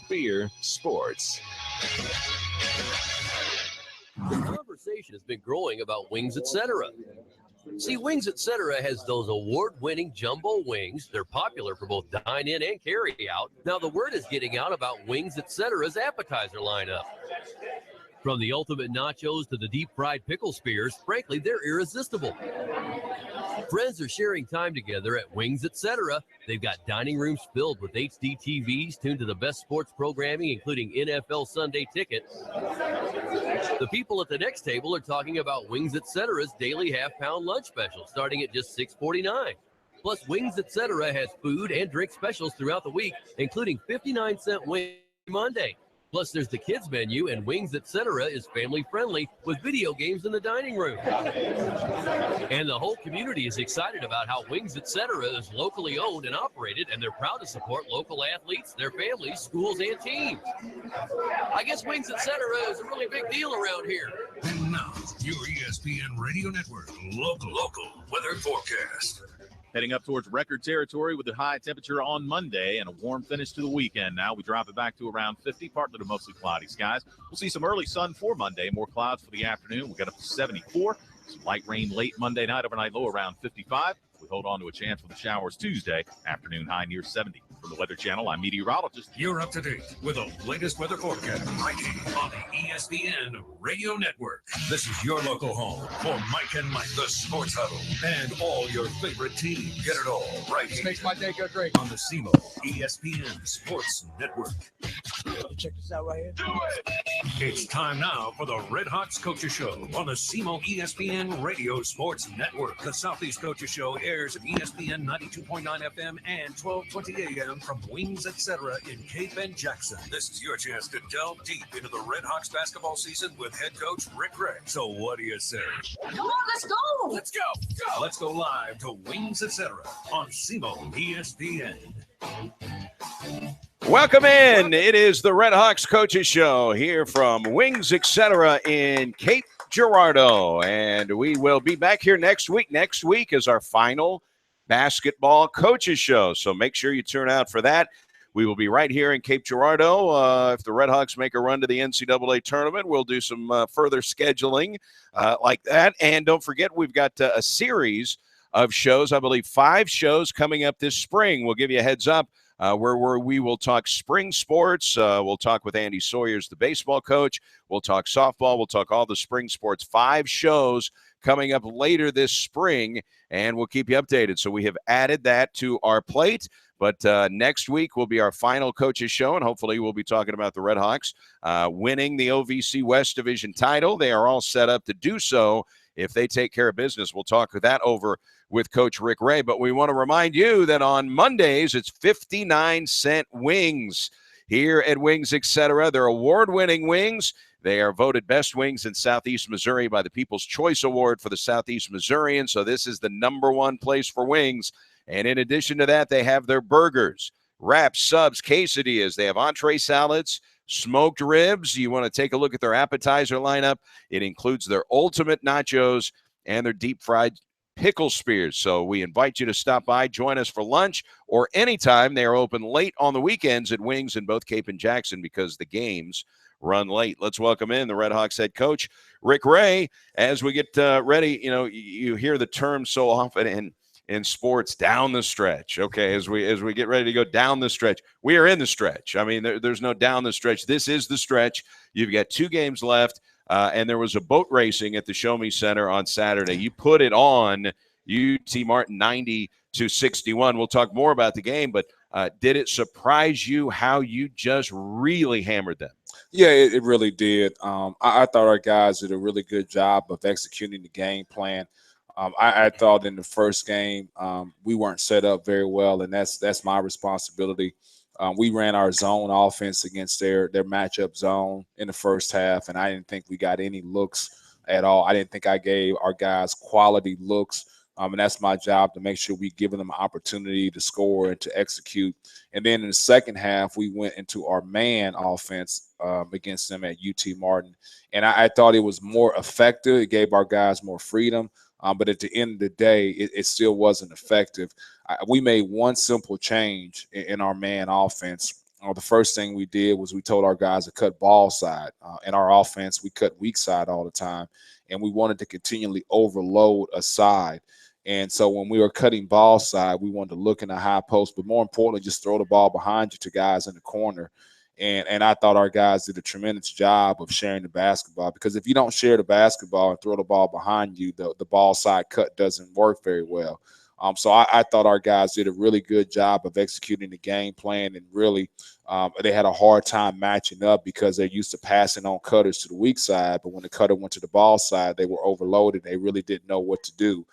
Beer Sports. The conversation has been growing about Wings Etc. See, Wings Etc. has those award-winning jumbo wings. They're popular for both dine-in and carry-out. Now, the word is getting out about Wings Etc.'s appetizer lineup. From the ultimate nachos to the deep-fried pickle spears, frankly, they're irresistible. Friends are sharing time together at Wings Etc. They've got dining rooms filled with HD TVs tuned to the best sports programming, including NFL Sunday Ticket. The people at the next table are talking about Wings Etc.'s daily half-pound lunch special, starting at just $6.49. Plus, Wings Etc. has food and drink specials throughout the week, including 59-cent wing Monday. Plus, there's the kids menu, and Wings Etc. is family-friendly with video games in the dining room. And the whole community is excited about how Wings Etc. is locally owned and operated, and they're proud to support local athletes, their families, schools, and teams. I guess Wings Etc. is a really big deal around here. And now, your ESPN Radio Network local weather forecast. Heading up towards record territory with a high temperature on Monday and a warm finish to the weekend. Now we drop it back to around 50, partly to mostly cloudy skies. We'll see some early sun for Monday, more clouds for the afternoon. We'll get up to 74. Some light rain late Monday night, overnight low around 55. We hold on to a chance for the showers Tuesday, afternoon high near 70. From the Weather Channel, I'm meteorologist. You're up to date with the latest weather forecast right here on the ESPN Radio Network. This is your local home for Mike and Mike, the Sports Huddle, and all your favorite teams. Get it all right here. Makes my day go great. On the SEMO ESPN Sports Network. Check this out right here. Do it! It's time now for the Redhawks Coaches Show on the SEMO ESPN Radio Sports Network. The Southeast Coaches Show airs at ESPN 92.9 FM and 1220 AM from Wings Etc. in Cape and Jackson. This is your chance to delve deep into the Redhawks basketball season with head coach Rick Gray. So what do you say? Come on, let's go. Let's go. Let's go live to Wings Etc. on SEMO ESPN. Welcome in. It is the Redhawks Coaches Show here from Wings Etc. in Cape Girardeau. And we will be back here next week. Next week is our final basketball coaches show. So make sure you turn out for that. We will be right here in Cape Girardeau. If the Redhawks make a run to the NCAA tournament, we'll do some further scheduling like that. And don't forget, we've got a series of shows, I believe 5 shows coming up this spring. We'll give you a heads up where we will talk spring sports. We'll talk with Andy Sawyers, the baseball coach. We'll talk softball. We'll talk all the spring sports. 5 shows coming up later this spring, and we'll keep you updated. So we have added that to our plate. But next week will be our final coaches show, and hopefully we'll be talking about the Redhawks winning the OVC West Division title. They are all set up to do so if they take care of business. We'll talk that over with Coach Rick Ray. But we want to remind you that on Mondays, it's 59-cent wings here at Wings Etc. They're award-winning wings. They are voted best wings in Southeast Missouri by the People's Choice Award for the Southeast Missourian. So this is the #1 place for wings. And in addition to that, they have their burgers, wraps, subs, quesadillas. They have entree salads, smoked ribs. You want to take a look at their appetizer lineup. It includes their ultimate nachos and their deep-fried pickle spears. So we invite you to stop by, join us for lunch, or anytime. They are open late on the weekends at Wings in both Cape and Jackson because the games run late. Let's welcome in the Redhawks head coach, Rick Ray. As we get ready, you hear the term so often in sports, down the stretch. Okay, as we get ready to go down the stretch, we are in the stretch. I mean, there's no down the stretch. This is the stretch. You've got 2 games left, and there was a boat racing at the Show Me Center on Saturday. You put it on UT Martin 90-61. We'll talk more about the game, but did it surprise you how you just really hammered them? Yeah, it really did. I thought our guys did a really good job of executing the game plan. I thought in the first game we weren't set up very well, and that's my responsibility. We ran our zone offense against their matchup zone in the first half, and I didn't think we got any looks at all. I didn't think I gave our guys quality looks, and that's my job to make sure we give them an opportunity to score and to execute. And then in the second half, we went into our man offense against them at UT Martin, and I thought it was more effective. It gave our guys more freedom. But at the end of the day, it still wasn't effective. We made one simple change in our man offense, the first thing we did was we told our guys to cut ball side. In our offense, we cut weak side all the time, and we wanted to continually overload a side. And so when we were cutting ball side, we wanted to look in the high post, but more importantly, just throw the ball behind you to guys in the corner. And I thought our guys did a tremendous job of sharing the basketball, because if you don't share the basketball and throw the ball behind you, the ball side cut doesn't work very well. So I thought our guys did a really good job of executing the game plan, and really they had a hard time matching up because they're used to passing on cutters to the weak side, but when the cutter went to the ball side, they were overloaded. They really didn't know what to do.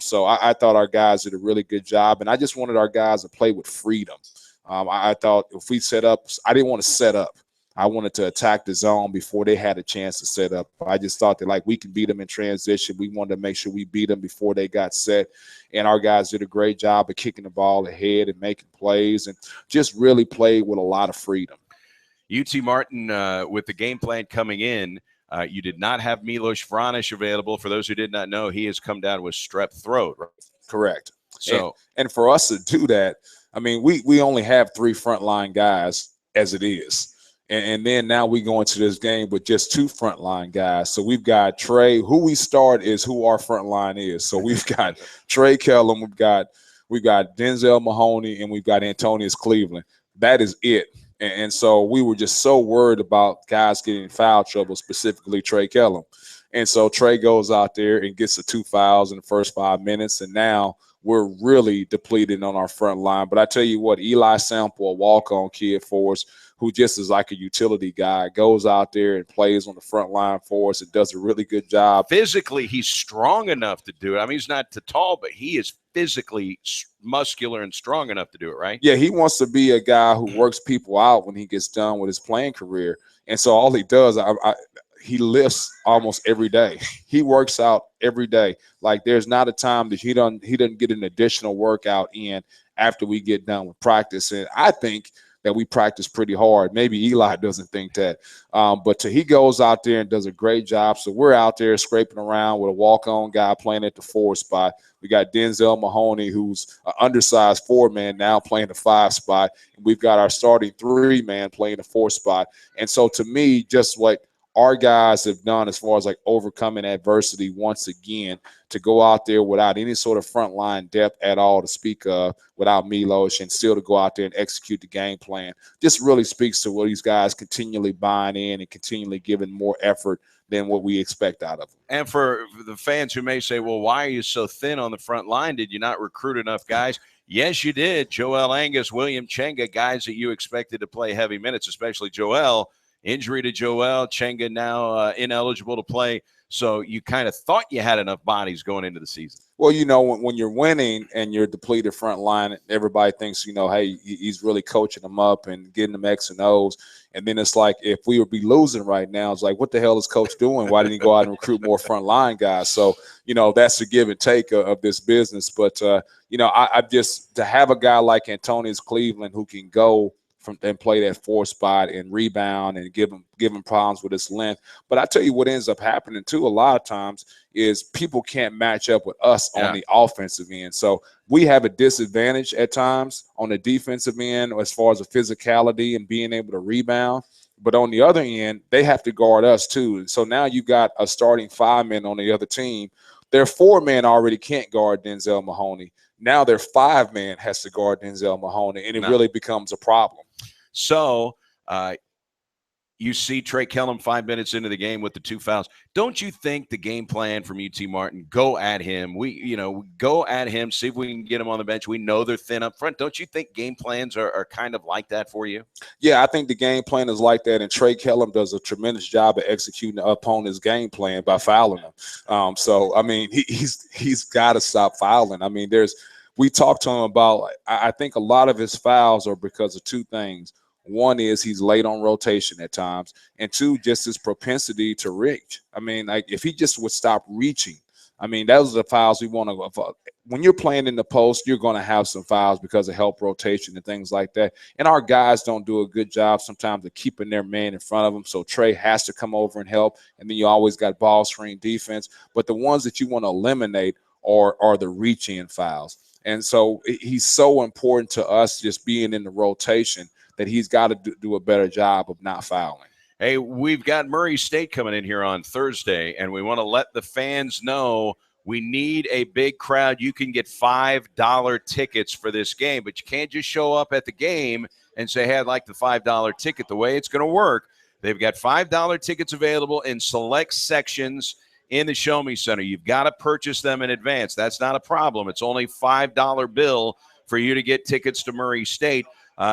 So I thought our guys did a really good job, and I just wanted our guys to play with freedom. I thought if we set up, I didn't want to set up. I wanted to attack the zone before they had a chance to set up. I just thought that, like, we can beat them in transition. We wanted to make sure we beat them before they got set. And our guys did a great job of kicking the ball ahead and making plays, and just really played with a lot of freedom. UT Martin, with the game plan coming in, you did not have Milos Vranic available. For those who did not know, he has come down with strep throat. Right? Correct. So, and for us to do that, I mean, we only have 3 frontline guys as it is. And then now we go into this game with just 2 frontline guys. So we've got Trey. Who we start is who our front line is. So we've got Trey Kellum, we've got Denzel Mahoney, and we've got Antonius Cleveland. That is it. And so we were just so worried about guys getting foul trouble, specifically Trey Kellum. And so Trey goes out there and gets the 2 fouls in the first 5 minutes, and now we're really depleted on our front line. But I tell you what, Eli Sample, a walk-on kid for us, who just is like a utility guy, goes out there and plays on the front line for us and does a really good job. Physically, he's strong enough to do it. I mean, he's not too tall, but he is physically muscular and strong enough to do it, right? Yeah, he wants to be a guy who works people out when he gets done with his playing career. And so all he does, he lifts almost every day. He works out every day. Like, there's not a time that he doesn't get an additional workout in after we get done with practice. And I think that we practice pretty hard. Maybe Eli doesn't think that. But he goes out there and does a great job. So we're out there scraping around with a walk-on guy playing at the 4 spot. We got Denzel Mahoney, who's an undersized 4-man now playing the 5 spot. And we've got our starting 3-man playing the 4 spot. And so to me, just what our guys have done as far as like overcoming adversity once again, to go out there without any sort of frontline depth at all to speak of, without Milos, and still to go out there and execute the game plan, just really speaks to what these guys continually buying in and continually giving more effort than what we expect out of them. And for the fans who may say, well, why are you so thin on the front line? Did you not recruit enough guys? Yes, you did. Joel Angus, William Chenga, guys that you expected to play heavy minutes, especially Joel. Injury to Joel, Chenga now ineligible to play. So you kind of thought you had enough bodies going into the season. Well, you know, when you're winning and you're depleted front line, everybody thinks, you know, hey, he's really coaching them up and getting them X and O's. And then it's like, if we would be losing right now, it's like, what the hell is coach doing? Why didn't he go out and recruit more front line guys? So, you know, that's the give and take of this business. But, you know, I just, to have a guy like Antonius Cleveland who can go and play that 4 spot and rebound and give him problems with his length. But I tell you what ends up happening too a lot of times is people can't match up with us on the offensive end. So we have a disadvantage at times on the defensive end as far as the physicality and being able to rebound. But on the other end, they have to guard us too. And so now you got a starting 5-man on the other team. Their 4-man already can't guard Denzel Mahoney. Now their 5-man has to guard Denzel Mahoney, and it really becomes a problem. So you see Trey Kellum 5 minutes into the game with the 2 fouls. Don't you think the game plan from UT Martin, go at him? We go at him, see if we can get him on the bench. We know they're thin up front. Don't you think game plans are kind of like that for you? Yeah, I think the game plan is like that, and Trey Kellum does a tremendous job of executing upon his game plan by fouling him. So, I mean, he's got to stop fouling. I mean, we talked to him about, I think a lot of his fouls are because of 2 things. One is he's late on rotation at times, and 2, just his propensity to reach. I mean, like, if he just would stop reaching, I mean, those are the fouls we want to. When you're playing in the post, you're going to have some fouls because of help rotation and things like that. And our guys don't do a good job sometimes of keeping their man in front of them. So Trey has to come over and help, and then you always got ball screen defense. But the ones that you want to eliminate are the reach-in fouls. And so he's so important to us just being in the rotation that he's got to do a better job of not fouling. Hey, we've got Murray State coming in here on Thursday, and we want to let the fans know we need a big crowd. You can get $5 tickets for this game, but you can't just show up at the game and say, hey, I'd like the $5 ticket. The way it's going to work, they've got $5 tickets available in select sections in the Show Me Center. You've got to purchase them in advance. That's not a problem. It's only $5 bill for you to get tickets to Murray State.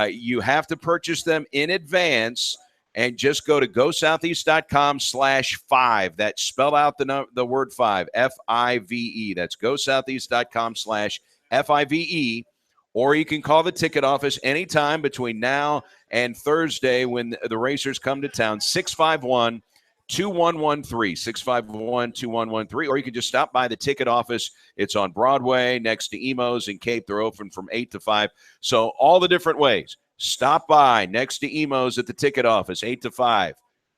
You have to purchase them in advance. And just go to GoSoutheast.com/5. That spell out the word 5, F-I-V-E. That's GoSoutheast.com/FIVE. Or you can call the ticket office anytime between now and Thursday when the racers come to town, 651-2113, 651-2113. Or you can just stop by the ticket office. It's on Broadway next to Emo's in Cape. They're open from 8 to 5. So all the different ways. Stop by next to Emo's at the ticket office, 8 to 5.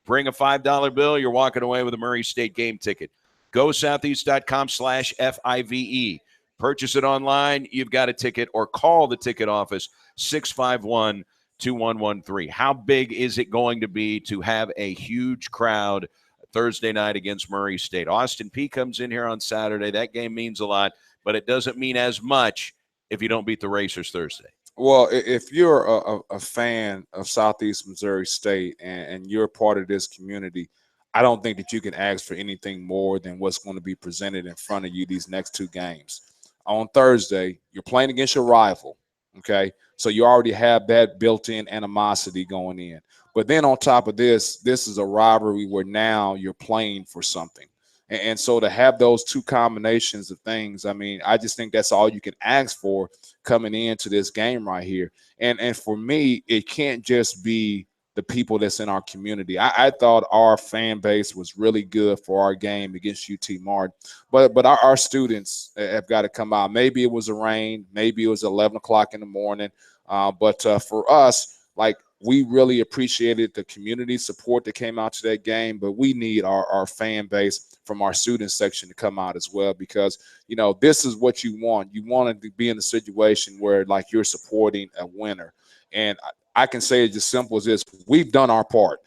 Bring a $5 bill. You're walking away with a Murray State game ticket. GoSoutheast.com/FIVE. Purchase it online. You've got a ticket, or call the ticket office, 651-2113. How big is it going to be to have a huge crowd Thursday night against Murray State? Austin Peay comes in here on Saturday. That game means a lot, but it doesn't mean as much if you don't beat the Racers Thursday. Well, if you're a fan of Southeast Missouri State and you're part of this community, I don't think that you can ask for anything more than what's going to be presented in front of you these next two games. On Thursday, you're playing against your rival, okay? So you already have that built-in animosity going in. But then on top of this is a rivalry where now you're playing for something. And so to have those two combinations of things, I mean, I just think that's all you can ask for coming into this game right here. And for me, it can't just be the people that's in our community. I thought our fan base was really good for our game against UT Martin. But our students have got to come out. Maybe it was the rain. Maybe it was 11 o'clock in the morning. But for us, like, we really appreciated the community support that came out to that game, but we need our fan base from our student section to come out as well, because, you know, this is what you want. You want to be in a situation where, like, you're supporting a winner. And I can say it as simple as this. We've done our part.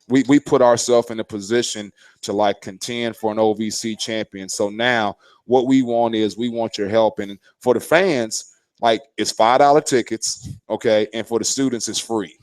We put ourselves in a position to, like, contend for an OVC champion. So now what we want is we want your help. And for the fans, like, it's $5 tickets, okay, and for the students, it's free.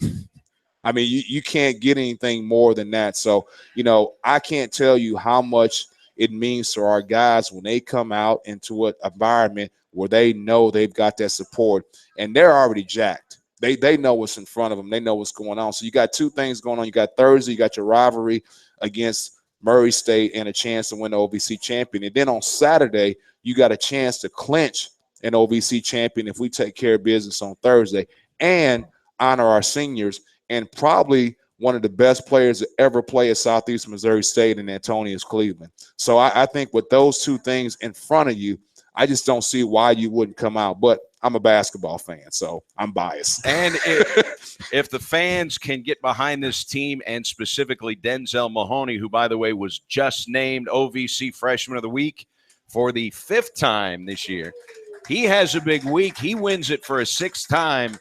I mean, you can't get anything more than that. So, you know, I can't tell you how much it means to our guys when they come out into an environment where they know they've got that support, and they're already jacked. They know what's in front of them. They know what's going on. So you got two things going on. You got Thursday, you got your rivalry against Murray State and a chance to win the OVC champion. And then on Saturday, you got a chance to clinch an OVC champion if we take care of business on Thursday and honor our seniors and probably one of the best players to ever play at Southeast Missouri State in Antonius Cleveland. So I think with those two things in front of you, I just don't see why you wouldn't come out. But I'm a basketball fan, so I'm biased. And if the fans can get behind this team, and specifically Denzel Mahoney, who, by the way, was just named OVC Freshman of the Week for the 5th time this year, he has a big week. He wins it for a 6th time.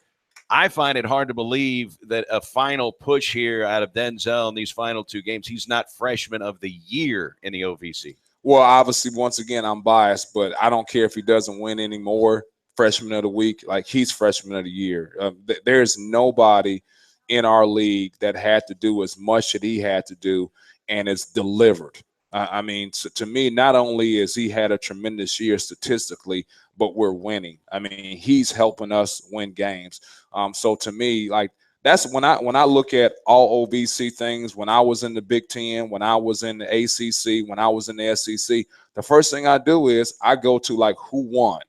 I find it hard to believe that a final push here out of Denzel in these final 2 games, he's not Freshman of the Year in the OVC. Well, obviously, once again, I'm biased, but I don't care if he doesn't win any more Freshman of the Week. Like, he's Freshman of the Year. There's nobody in our league that had to do as much that he had to do and is delivered. I mean, to me, not only has he had a tremendous year statistically, but we're winning. I mean, he's helping us win games. So to me, like, that's when I look at all OVC things, when I was in the Big Ten, when I was in the ACC, when I was in the SEC, the first thing I do is I go to, like, who won.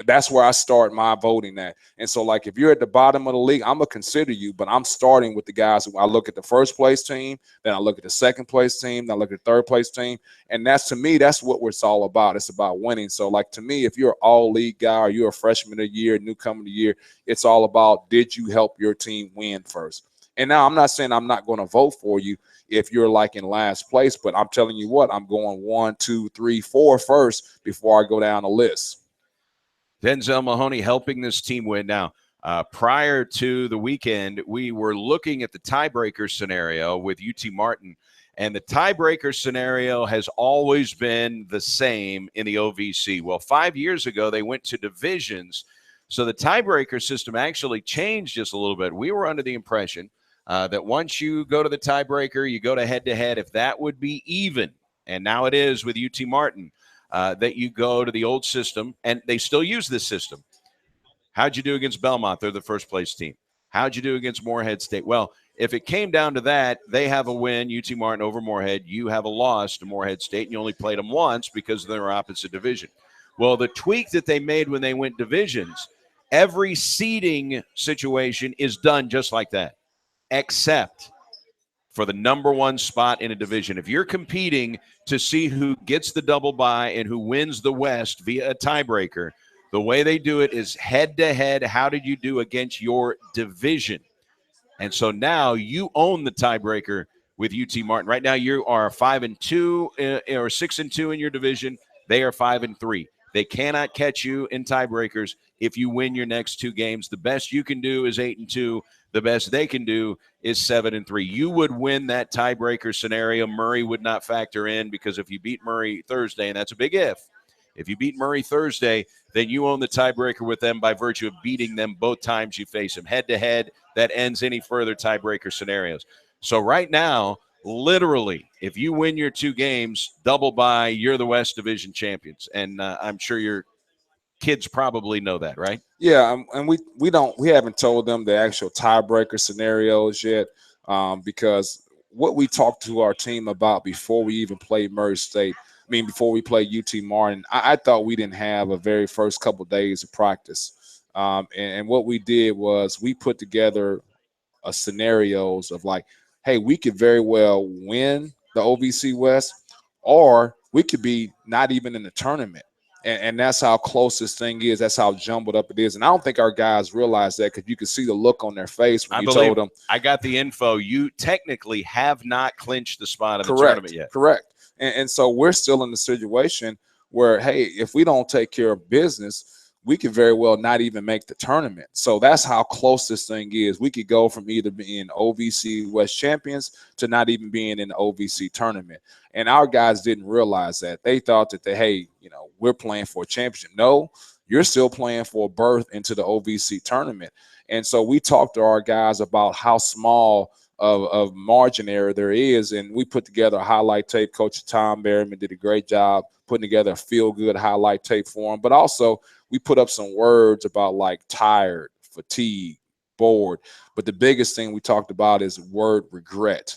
That's where I start my voting at. And so, like, if you're at the bottom of the league, I'm going to consider you, but I'm starting with the guys who I look at the first place team, then I look at the second place team, then I look at the third place team. And that's, to me, that's what it's all about. It's about winning. So, like, to me, if you're an all league guy or you're a freshman of the year, newcomer of the year, it's all about, did you help your team win first? And now I'm not saying I'm not going to vote for you if you're, like, in last place, but I'm telling you what, I'm going 1, 2, 3, 4 first before I go down the list. Denzel Mahoney helping this team win. Now, Prior to the weekend, we were looking at the tiebreaker scenario with UT Martin, and the tiebreaker scenario has always been the same in the OVC. Well, 5 years ago, they went to divisions, so the tiebreaker system actually changed just a little bit. We were under the impression that once you go to the tiebreaker, you go to head-to-head, if that would be even, and now it is with UT Martin, that you go to the old system, and they still use this system. How'd you do against Belmont? They're the first-place team. How'd you do against Morehead State? Well, if it came down to that, they have a win, UT Martin over Morehead. You have a loss to Morehead State, and you only played them once because they're opposite division. Well, the tweak that they made when they went divisions, every seeding situation is done just like that, except for the number one spot in a division. If you're competing to see who gets the double bye and who wins the West via a tiebreaker, the way they do it is head-to-head. How did you do against your division? And so now you own the tiebreaker with UT Martin. Right now you are 5-2 or 6-2 in your division. They are 5-3. They cannot catch you in tiebreakers if you win your next two games. The best you can do is 8-2. The best they can do is 7-3. You would win that tiebreaker scenario. Murray would not factor in because if you beat Murray Thursday, and that's a big if you beat Murray Thursday, then you own the tiebreaker with them by virtue of beating them both times you face them. Head-to-head, that ends any further tiebreaker scenarios. So right now, literally, if you win your two games, double bye, you're the West Division champions. And I'm sure your kids probably know that, right? Yeah, and we haven't told them the actual tiebreaker scenarios yet, because what we talked to our team about before we even played Murray State, before we played UT Martin, I thought we didn't have a very first couple of days of practice, and what we did was we put together scenarios of like, hey, we could very well win the OVC West, or we could be not even in the tournament. And that's how close this thing is. That's how jumbled up it is. And I don't think our guys realize that, because you can see the look on their face when you told them. I got the info. You technically have not clinched the spot in the Correct, tournament yet. Correct. And so we're still in the situation where, hey, if we don't take care of business, we could very well not even make the tournament. So that's how close this thing is. We could go from either being OVC West champions to not even being in the OVC tournament. And our guys didn't realize that. They thought that, we're playing for a championship. No, you're still playing for a berth into the OVC tournament. And so we talked to our guys about how small of margin error there is, and we put together a highlight tape. Coach Tom Berryman did a great job putting together a feel-good highlight tape for him. But also we put up some words about like tired, fatigue, bored. But the biggest thing we talked about is word regret.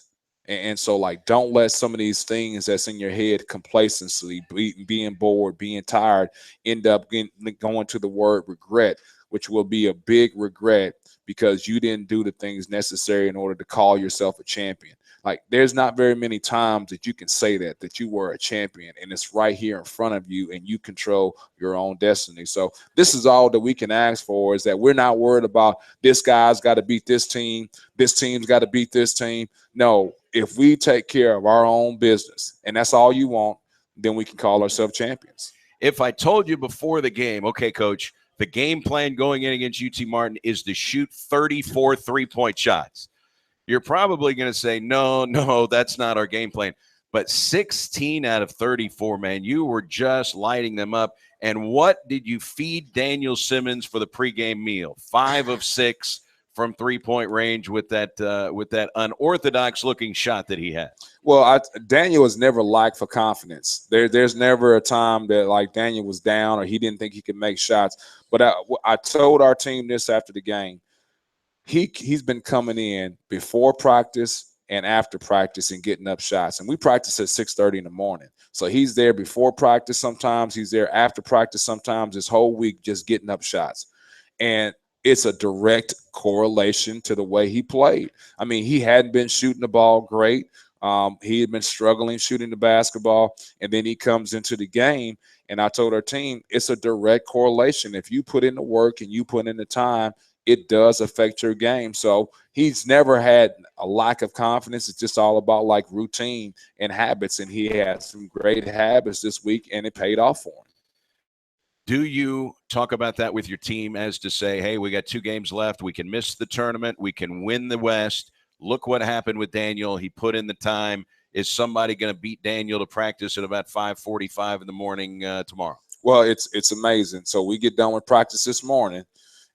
And so, like, don't let some of these things that's in your head, complacency, being bored, being tired, end up going to the word regret, which will be a big regret because you didn't do the things necessary in order to call yourself a champion. Like, there's not very many times that you can say that you were a champion, and it's right here in front of you, and you control your own destiny. So this is all that we can ask for, is that we're not worried about this guy's got to beat this team's got to beat this team. No, if we take care of our own business, and that's all you want, then we can call ourselves champions. If I told you before the game, okay, Coach, the game plan going in against UT Martin is to shoot 34 three-point shots, you're probably going to say, no, that's not our game plan. But 16 out of 34, man, you were just lighting them up. And what did you feed Daniel Simmons for the pregame meal? 5 of 6 from three-point range with that unorthodox-looking shot that he had. Well, Daniel was never lacked for confidence. There's never a time that, like, Daniel was down or he didn't think he could make shots. But I told our team this after the game. He's been coming in before practice and after practice and getting up shots. And we practice at 6:30 in the morning. So he's there before practice sometimes. He's there after practice sometimes, this whole week just getting up shots. And it's a direct correlation to the way he played. I mean, he hadn't been shooting the ball great. He had been struggling shooting the basketball, and then he comes into the game, and I told our team, it's a direct correlation. If you put in the work and you put in the time, it does affect your game. So he's never had a lack of confidence. It's just all about, like, routine and habits, and he had some great habits this week, and it paid off for him. Do you talk about that with your team as to say, hey, we got 2 games left. We can miss the tournament. We can win the West. Look what happened with Daniel. He put in the time. Is somebody going to beat Daniel to practice at about 5:45 in the morning tomorrow? Well, it's amazing. So we get done with practice this morning,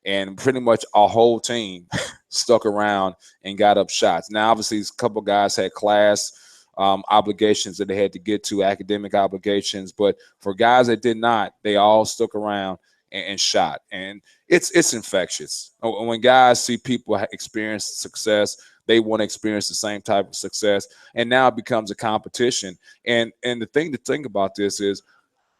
and pretty much our whole team stuck around and got up shots. Now, obviously, a couple guys had class obligations that they had to get to, academic obligations. But for guys that did not, they all stuck around and shot. And it's infectious. When guys see people experience success, they want to experience the same type of success. And now it becomes a competition. And the thing to think about this is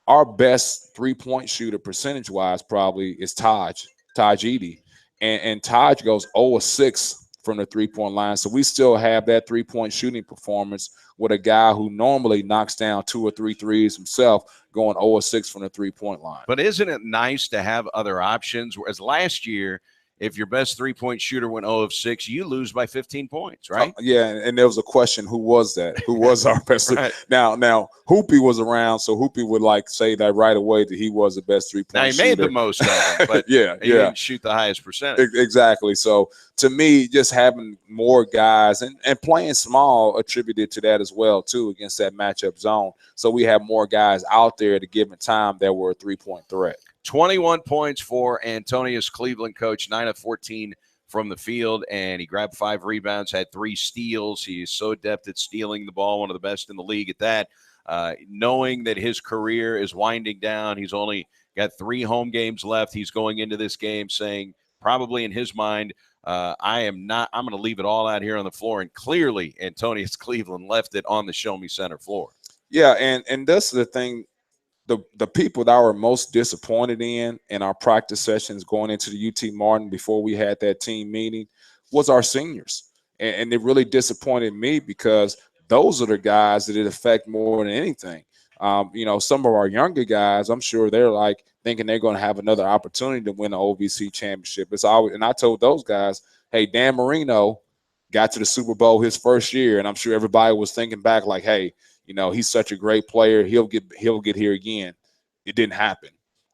our best three-point shooter percentage-wise probably is Taj Edey. And Taj goes 0-6 from the three-point line. So we still have that three-point shooting performance with a guy who normally knocks down 2 or 3 threes himself going 0-6 from the three-point line. But isn't it nice to have other options? Whereas last year, if your best three-point shooter went 0 of 6, you lose by 15 points, right? Yeah, and there was a question, who was that? Who was our best? Right. Now, Hoopy was around, so Hoopy would say that right away that he was the best three-point shooter. Now, he made the most of it, but he didn't shoot the highest percentage. Exactly. So, to me, just having more guys and playing small attributed to that as well, too, against that matchup zone. So, we have more guys out there at a given time that were a three-point threat. 21 points for Antonius Cleveland, coach, 9 of 14 from the field, and he grabbed 5 rebounds, had 3 steals. He is so adept at stealing the ball, one of the best in the league at that. Knowing that his career is winding down, he's only got 3 home games left. He's going into this game saying, probably in his mind, I'm going to leave it all out here on the floor. And clearly, Antonius Cleveland left it on the Show Me Center floor. Yeah, and that's the thing. The people that were most disappointed in our practice sessions going into the UT Martin before we had that team meeting was our seniors. And it really disappointed me because those are the guys that it affect more than anything. Some of our younger guys, I'm sure they're thinking they're going to have another opportunity to win an OVC championship. And I told those guys, hey, Dan Marino got to the Super Bowl his first year, and I'm sure everybody was thinking back hey, he's such a great player. He'll get here again. It didn't happen.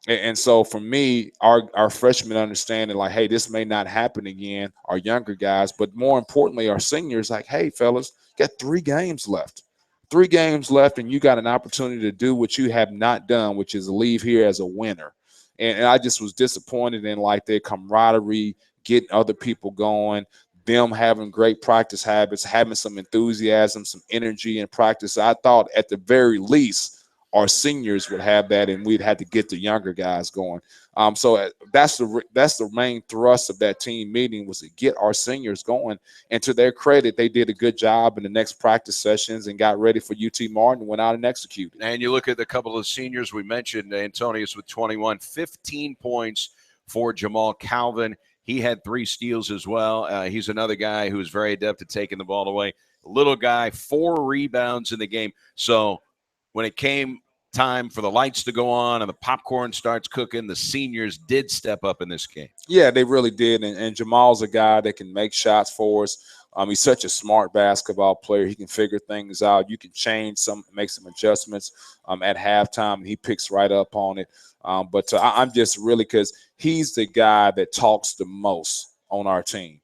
And so for me, our freshmen understanding hey, this may not happen again, our younger guys, but more importantly, our seniors hey, fellas, got 3 games left. 3 games left, and you got an opportunity to do what you have not done, which is leave here as a winner. And I just was disappointed in their camaraderie, getting other people going, them having great practice habits, having some enthusiasm, some energy in practice. I thought at the very least our seniors would have that, and we'd have to get the younger guys going. So that's the main thrust of that team meeting, was to get our seniors going. And to their credit, they did a good job in the next practice sessions and got ready for UT Martin, went out and executed. And you look at a couple of seniors we mentioned, Antonius with 21, 15 points for Jamal Calvin. He had 3 steals as well. He's another guy who's very adept at taking the ball away. Little guy, 4 rebounds in the game. So when it came time for the lights to go on and the popcorn starts cooking, the seniors did step up in this game. Yeah, they really did. And Jamal's a guy that can make shots for us. He's such a smart basketball player. He can figure things out. You can make some adjustments at halftime, and he picks right up on it. But I'm just really, because he's the guy that talks the most on our team.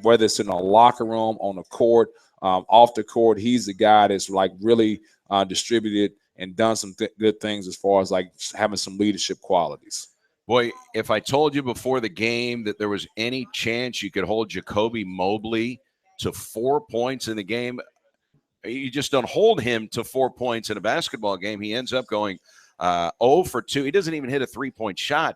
Whether it's in the locker room, on the court, off the court, he's the guy that's really distributed and done some good things as far as having some leadership qualities. Boy, if I told you before the game that there was any chance you could hold Jacoby Mobley to 4 points in the game, you just don't hold him to 4 points in a basketball game. He ends up going 0 for 2. He doesn't even hit a 3-point shot.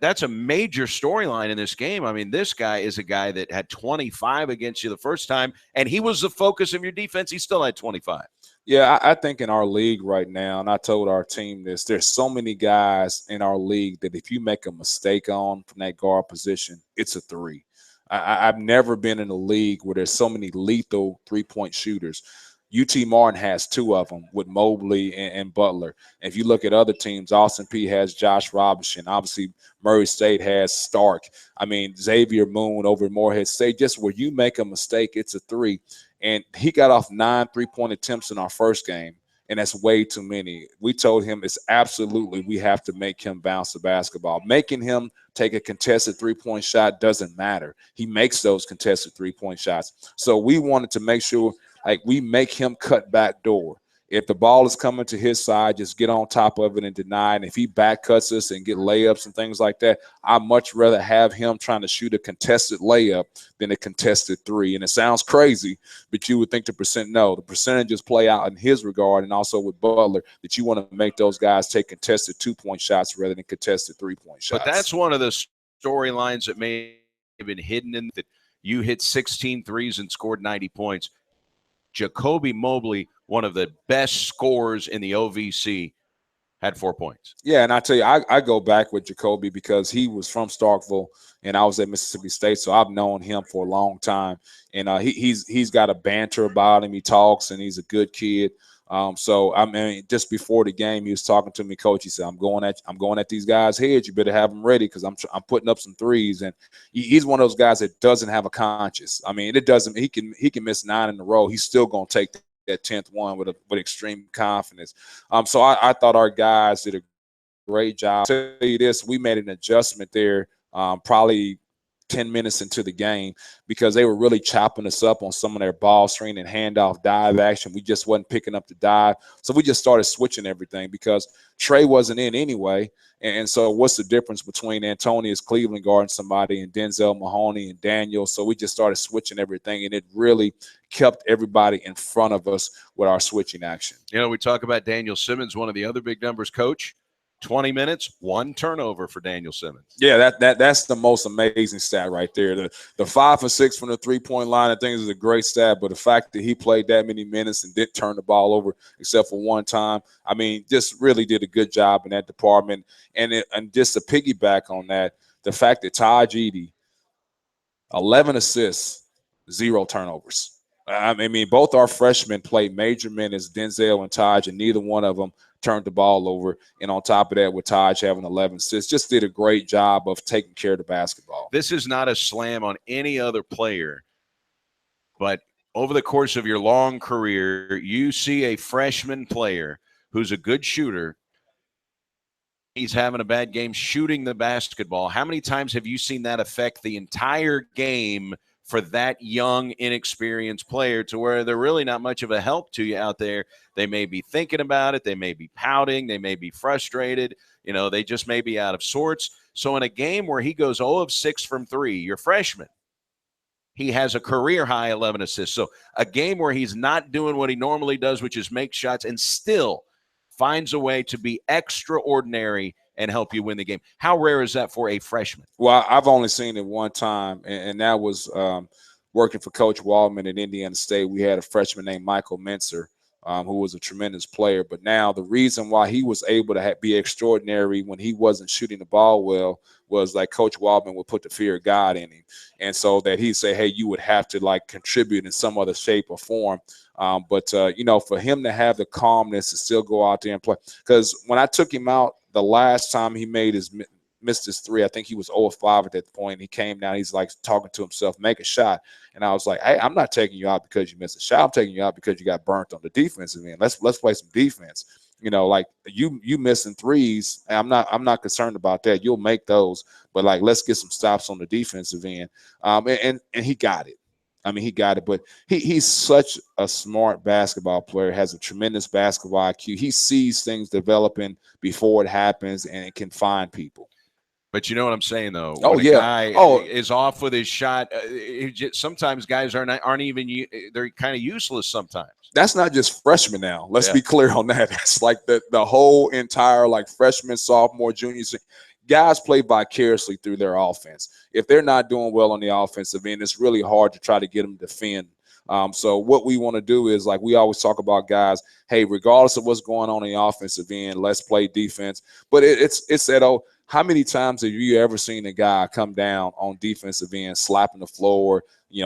That's a major storyline in this game. This guy is a guy that had 25 against you the first time, and he was the focus of your defense. He still had 25. Yeah, I think in our league right now, and I told our team this, there's so many guys in our league that if you make a mistake on from that guard position, it's a 3. I've never been in a league where there's so many lethal 3-point shooters. UT Martin has 2 of them with Mobley and Butler. And if you look at other teams, Austin Peay has Josh Robinson. Obviously, Murray State has Stark. Xavier Moon over at Morehead State. Just where you make a mistake, it's a 3. And he got off 9 3-point attempts in our first game. and that's way too many. We told him it's absolutely we have to make him bounce the basketball. Making him take a contested three-point shot doesn't matter. He makes those contested three-point shots. So we wanted to make sure like we make him cut back door. If the ball is coming to his side, just get on top of it and deny. And if he back cuts us and get layups and things like that, I'd much rather have him trying to shoot a contested layup than a contested three. And it sounds crazy, but you would think the percentages play out in his regard, and also with Butler, that you want to make those guys take contested 2-point shots rather than contested 3-point shots. But that's one of the storylines that may have been hidden in that you hit 16 threes and scored 90 points. Jacoby Mobley, one of the best scorers in the OVC, had 4 points. Yeah, and I tell you, I go back with Jacoby because he was from Starkville, and I was at Mississippi State, so I've known him for a long time. And he's got a banter about him. He talks, and he's a good kid. So I mean, just before the game, he was talking to me, Coach. He said, "I'm going at these guys' heads. You better have them ready because I'm putting up some threes." And he's one of those guys that doesn't have a conscience. I mean, it doesn't. He can miss 9 in a row. He's still going to take that 10th one with extreme confidence. So I thought our guys did a great job. I'll tell you this, we made an adjustment there probably 10 minutes into the game because they were really chopping us up on some of their ball screen and handoff dive action. We just wasn't picking up the dive. So we just started switching everything because Trey wasn't in anyway. And so what's the difference between Antonius Cleveland guarding somebody and Denzel Mahoney and Daniel? So we just started switching everything, and it really kept everybody in front of us with our switching action. You know, we talk about Daniel Simmons, one of the other big numbers, Coach. 20 minutes, 1 turnover for Daniel Simmons. Yeah, that's the most amazing stat right there. The 5 for 6 from the three-point line, I think is a great stat, but the fact that he played that many minutes and didn't turn the ball over except for one time, I mean, just really did a good job in that department. And just to piggyback on that, the fact that Taj Edey, 11 assists, 0 turnovers. I mean, both our freshmen played major minutes, Denzel and Taj, and neither one of them turned the ball over. And on top of that, with Taj having 11 assists, just did a great job of taking care of the basketball. This is not a slam on any other player, but over the course of your long career, you see a freshman player who's a good shooter. He's having a bad game shooting the basketball. How many times have you seen that affect the entire game for that young, inexperienced player to where they're really not much of a help to you out there? They may be thinking about it. They may be pouting. They may be frustrated. You know, they just may be out of sorts. So in a game where he goes 0 of 6 from 3, your freshman, he has a career-high 11 assists. So a game where he's not doing what he normally does, which is make shots, and still finds a way to be extraordinary and help you win the game. How rare is that for a freshman? Well, I've only seen it one time, and that was working for Coach Waldman at Indiana State. We had a freshman named Michael Mentzer, who was a tremendous player. But now the reason why he was able to be extraordinary when he wasn't shooting the ball well was like Coach Waldman would put the fear of God in him. And so that he'd say, hey, you would have to like contribute in some other shape or form. But you know, for him to have the calmness to still go out there and play, because when I took him out the last time he missed his 3, I think he was 0 of 5 at that point. He came down, he's like talking to himself, make a shot. And I was like, hey, I'm not taking you out because you missed a shot. I'm taking you out because you got burnt on the defensive end. Let's play some defense. You know, like you missing threes. I'm not concerned about that. You'll make those, but like let's get some stops on the defensive end. And he got it. I mean, he got it, but he's such a smart basketball player, has a tremendous basketball IQ. He sees things developing before it happens and can find people. But you know what I'm saying, though? Oh, when yeah. a guy is off with his shot, sometimes guys aren't even – they're kind of useless sometimes. That's not just freshmen now. Let's be clear on that. It's like the whole entire like freshman, sophomore, junior – guys play vicariously through their offense. If they're not doing well on the offensive end, it's really hard to try to get them to defend. So what we want to do is, like we always talk about guys, hey, regardless of what's going on in the offensive end, let's play defense. But it's that, how many times have you ever seen a guy come down on defensive end, slapping the floor,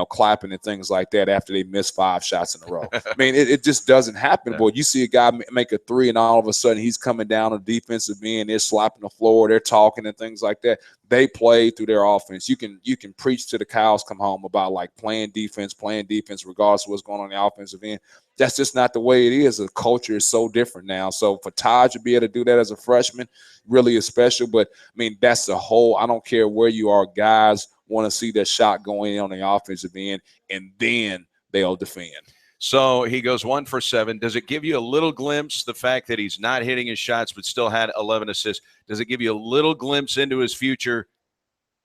clapping and things like that after they miss 5 shots in a row. I mean, it just doesn't happen. Boy, you see a guy make a 3 and all of a sudden he's coming down on defensive end, they're slapping the floor, they're talking and things like that. They play through their offense. You can preach to the cows come home about like playing defense regardless of what's going on the offensive end. That's just not the way it is. The culture is so different now. So for Taj to be able to do that as a freshman really is special. But, I mean, that's the whole – I don't care where you are. Guys want to see their shot going in on the offensive end, and then they'll defend. So he goes 1 for 7. Does it give you a little glimpse, the fact that he's not hitting his shots but still had 11 assists? Does it give you a little glimpse into his future?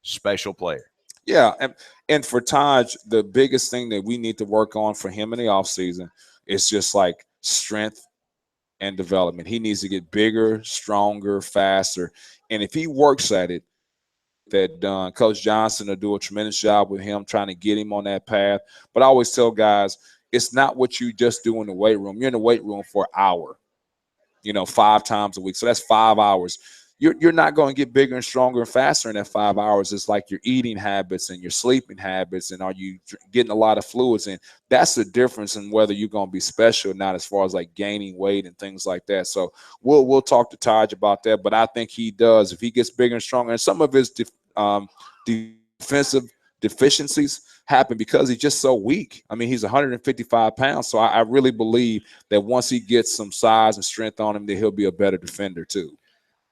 Special player. Yeah, and for Taj, the biggest thing that we need to work on for him in the offseason is just like strength and development. He needs to get bigger, stronger, faster. And if he works at it, that done. Coach Johnson will do a tremendous job with him trying to get him on that path. But I always tell guys, it's not what you just do in the weight room. You're in the weight room for an hour, 5 times a week. So that's 5 hours. You're not going to get bigger and stronger and faster in that 5 hours. It's like your eating habits and your sleeping habits, and are you getting a lot of fluids in? That's the difference in whether you're going to be special or not, as far as like gaining weight and things like that. So we'll talk to Taj about that, but I think he does. If he gets bigger and stronger, and some of his defensive deficiencies happen because he's just so weak. I mean, he's 155 pounds, so I really believe that once he gets some size and strength on him, that he'll be a better defender too.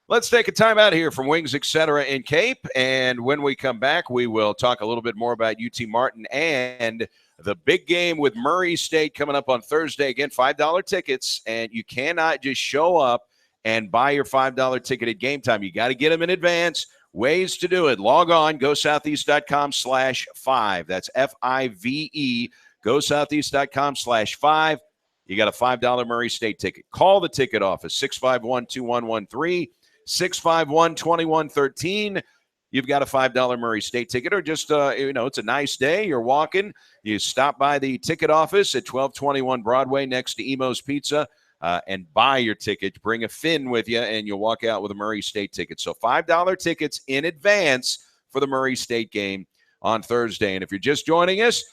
Let's take a time out here from Wings Etc. in Cape, and when we come back, we will talk a little bit more about UT Martin and the big game with Murray State coming up on Thursday. Again, $5 tickets, and you cannot just show up and buy your $5 ticket at game time. You got to get them in advance. Ways to do it. Log on, GoSoutheast.com/5. That's FIVE, GoSoutheast.com/5. You got a $5 Murray State ticket. Call the ticket office, 651-2113. 651-2113. You've got a $5 Murray State ticket, or just, it's a nice day. You're walking. You stop by the ticket office at 1221 Broadway next to Emo's Pizza and buy your ticket. Bring a fin with you, and you'll walk out with a Murray State ticket. So $5 tickets in advance for the Murray State game on Thursday. And if you're just joining us,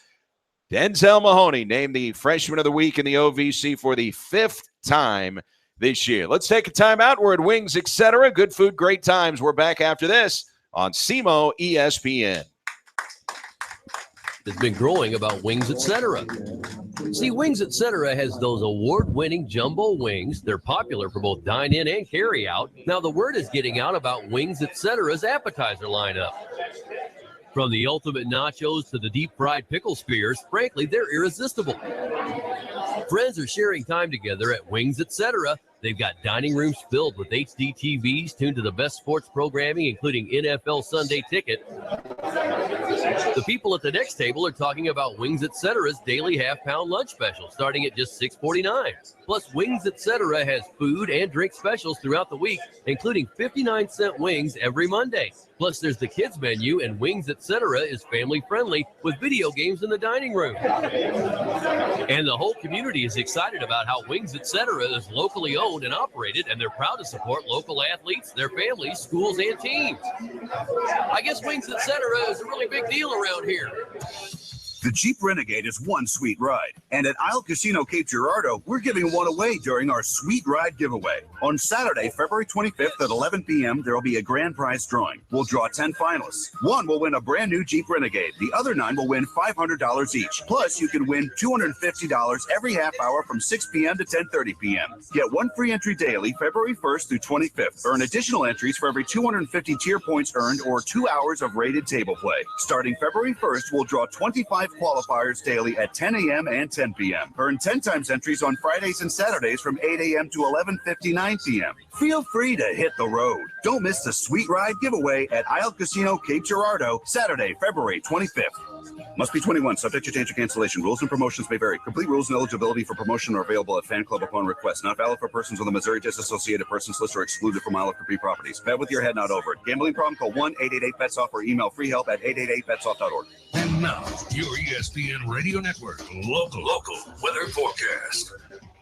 Denzel Mahoney named the Freshman of the Week in the OVC for the 5th time this year. Let's take a time out. We're at Wings Etc. Good food, great times. We're back after this on SEMO ESPN. Has been growing about Wings Etc. See, Wings Etc. has those award-winning jumbo wings. They're popular for both dine-in and carry-out. Now the word is getting out about Wings Etc.'s appetizer lineup. From the ultimate nachos to the deep-fried pickle spears, frankly, they're irresistible. Friends are sharing time together at Wings Etc. They've got dining rooms filled with HD TVs tuned to the best sports programming, including NFL Sunday Ticket. The people at the next table are talking about Wings Etc.'s daily half-pound lunch special, starting at just $6.49. Plus, Wings Etc. has food and drink specials throughout the week, including 59-cent wings every Monday. Plus, there's the kids menu, and Wings Etc. is family-friendly with video games in the dining room. And the whole community is excited about how Wings Etc. is locally owned and operated, and they're proud to support local athletes, their families, schools, and teams. I guess Wings Etc. is a really big deal around here. The Jeep Renegade is one sweet ride. And at Isle Casino Cape Girardeau, we're giving one away during our Sweet Ride giveaway. On Saturday, February 25th at 11 p.m., there will be a grand prize drawing. We'll draw 10 finalists. One will win a brand new Jeep Renegade. The other 9 will win $500 each. Plus, you can win $250 every half hour from 6 p.m. to 10:30 p.m. Get one free entry daily, February 1st through 25th. Earn additional entries for every 250 tier points earned or 2 hours of rated table play. Starting February 1st, we'll draw 25 qualifiers daily at 10 a.m. and 10 p.m. Earn 10 times entries on Fridays and Saturdays from 8 a.m. to 11:59 p.m. Feel free to hit the road. Don't miss the Sweet Ride giveaway at Isle Casino Cape Girardeau, Saturday, February 25th. Must be 21, subject to change or cancellation. Rules and promotions may vary. Complete rules and eligibility for promotion are available at Fan Club upon request. Not valid for persons on the Missouri Disassociated Persons List or excluded from Isle of Capri properties. Bet with your head not over it. Gambling problem? Call 1-888-BETS-OFF or email freehelp@888betsoff.org. And now, your ESPN Radio Network local weather forecast.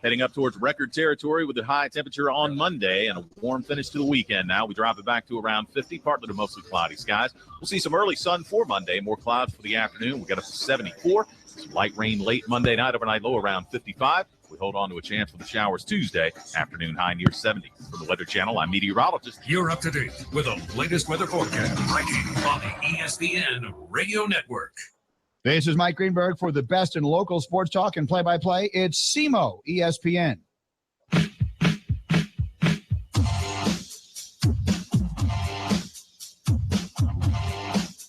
Heading up towards record territory with a high temperature on Monday and a warm finish to the weekend. Now we drop it back to around 50, partly to mostly cloudy skies. We'll see some early sun for Monday, more clouds for the afternoon. We got up to 74. Some light rain late Monday night, overnight low around 55. We hold on to a chance for the showers Tuesday, afternoon high near 70. From the Weather Channel, I'm meteorologist. You're up to date with the latest weather forecast breaking on the ESPN Radio Network. This is Mike Greenberg for the best in local sports talk and play-by-play. It's SEMO ESPN.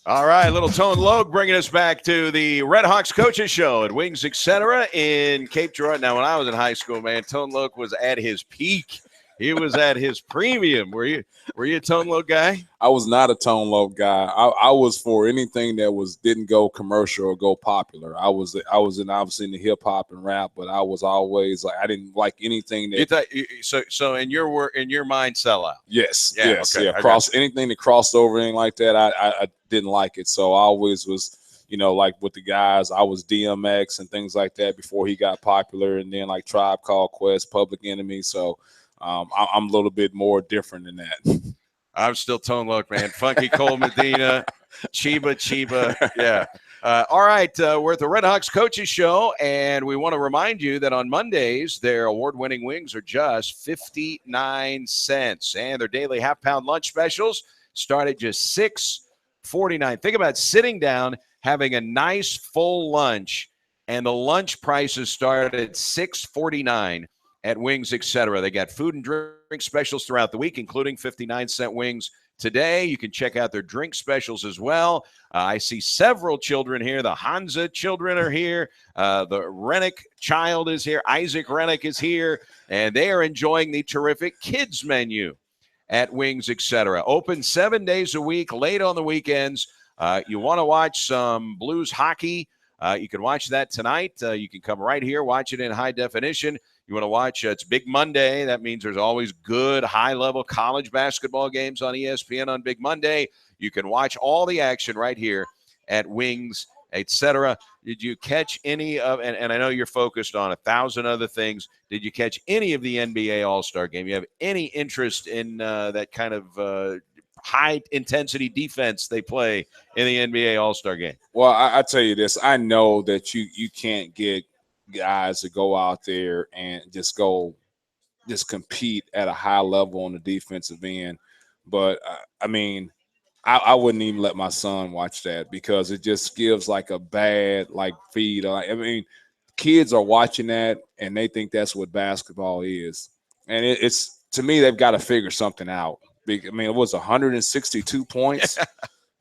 All right, little Tone Logue bringing us back to the Redhawks Coaches Show at Wings Etc. in Cape Girardeau. Now, when I was in high school, man, Tone Logue was at his peak. He was at his premium. Were you a Tone Logue guy? I was not a Tone Logue guy. I was for anything that didn't go commercial or go popular. I was obviously in the hip hop and rap, but I was always like I didn't like anything that. So in your mind, sellout. Yes, yeah, yes, okay, yeah. Anything that crossed over, anything like that, I didn't like it. So I always was. Like with the guys, I was DMX and things like that before he got popular, and then like Tribe Called Quest, Public Enemy. So I'm a little bit more different than that. I'm still Tone Logue, man. Funky Cole Medina, Chiba. Yeah. All right. We're at the Redhawks Coaches Show, and we want to remind you that on Mondays, their award-winning wings are just 59 cents, and their daily half-pound lunch specials start at just $6.49. Think about sitting down, having a nice full lunch, and the lunch prices start at $6.49 at Wings Etc. They got food and drink specials throughout the week, including 59-cent wings today. You can check out their drink specials as well. I see several children here. The Hansa children are here. The Rennick child is here. Isaac Rennick is here, and they are enjoying the terrific kids menu at Wings Etc. Open 7 days a week, late on the weekends. You want to watch some Blues hockey, you can watch that tonight. You can come right here, watch it in high definition. You want to watch, it's Big Monday. That means there's always good high-level college basketball games on ESPN on Big Monday. You can watch all the action right here at Wings, etc. Did you catch any of, and I know you're focused on 1,000 other things, did you catch any of the NBA All-Star game? You have any interest in that kind of high-intensity defense they play in the NBA All-Star game? Well, I tell you this. I know that you can't get guys to go out there and just compete at a high level on the defensive end. But, I wouldn't even let my son watch that because it just gives like a bad feed. Kids are watching that and they think that's what basketball is. And it's to me, they've got to figure something out. It was 162 points.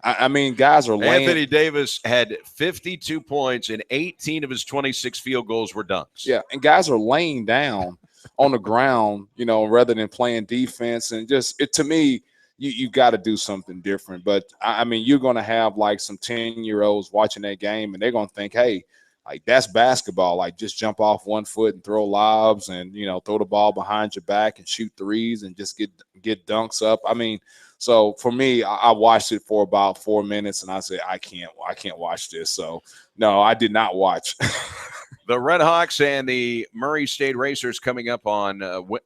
Guys are laying. Anthony Davis had 52 points and 18 of his 26 field goals were dunks. Yeah, and guys are laying down on the ground, rather than playing defense. And to me, you got to do something different. But, you're going to have some 10-year-olds watching that game, and they're going to think, hey, that's basketball. Just jump off one foot and throw lobs and, throw the ball behind your back and shoot threes and just get dunks up. So for me, I watched it for about 4 minutes, and I said, I can't watch this. So, no, I did not watch. The Redhawks and the Murray State Racers coming up on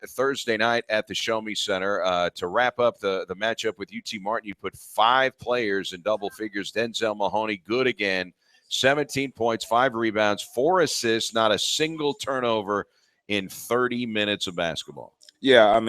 Thursday night at the Show Me Center. To wrap up the matchup with UT Martin, you put 5 players in double figures. Denzel Mahoney, good again. 17 points, 5 rebounds, 4 assists, not a single turnover in 30 minutes of basketball. Yeah,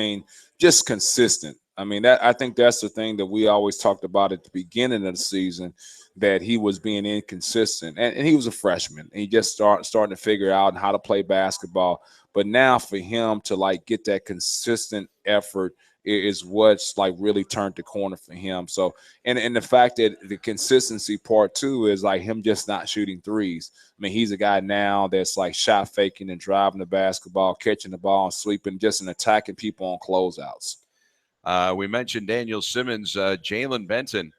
just consistent. I think that's the thing that we always talked about at the beginning of the season, that he was being inconsistent. And he was a freshman. And he just starting to figure out how to play basketball. But now for him to, get that consistent effort is what's, really turned the corner for him. So, and the fact that the consistency part, too, is, him just not shooting threes. He's a guy now that's, shot faking and driving the basketball, catching the ball and sweeping, just and attacking people on closeouts. We mentioned Daniel Simmons, Jalen Benton,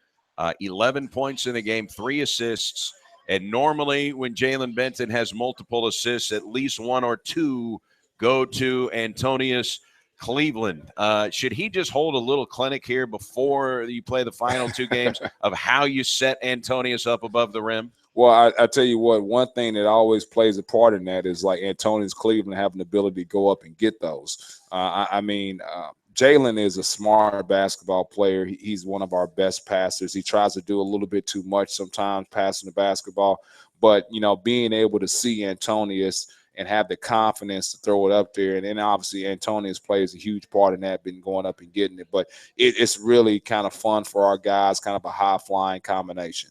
11 points in the game, 3 assists. And normally when Jalen Benton has multiple assists, at least 1 or 2 go to Antonius Cleveland. Should he just hold a little clinic here before you play the final 2 games of how you set Antonius up above the rim? Well, I tell you what, one thing that always plays a part in that is like Antonius Cleveland having the ability to go up and get those. Jalen is a smart basketball player. He's one of our best passers. He tries to do a little bit too much sometimes passing the basketball. But, being able to see Antonius and have the confidence to throw it up there. And then obviously Antonius plays a huge part in that, been going up and getting it. But it's really kind of fun for our guys, kind of a high-flying combination.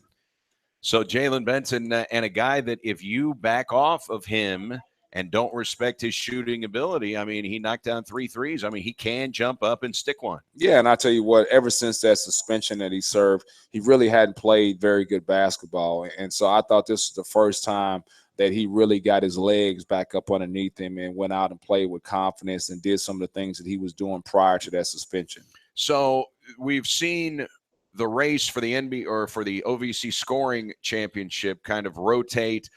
So Jalen Benson and a guy that if you back off of him and don't respect his shooting ability, I mean, he knocked down 3 threes. I mean, he can jump up and stick one. Yeah, and I tell you what, ever since that suspension that he served, he really hadn't played very good basketball. And so I thought this was the first time that he really got his legs back up underneath him and went out and played with confidence and did some of the things that he was doing prior to that suspension. So we've seen the race for the NBA or for the OVC scoring championship kind of rotate.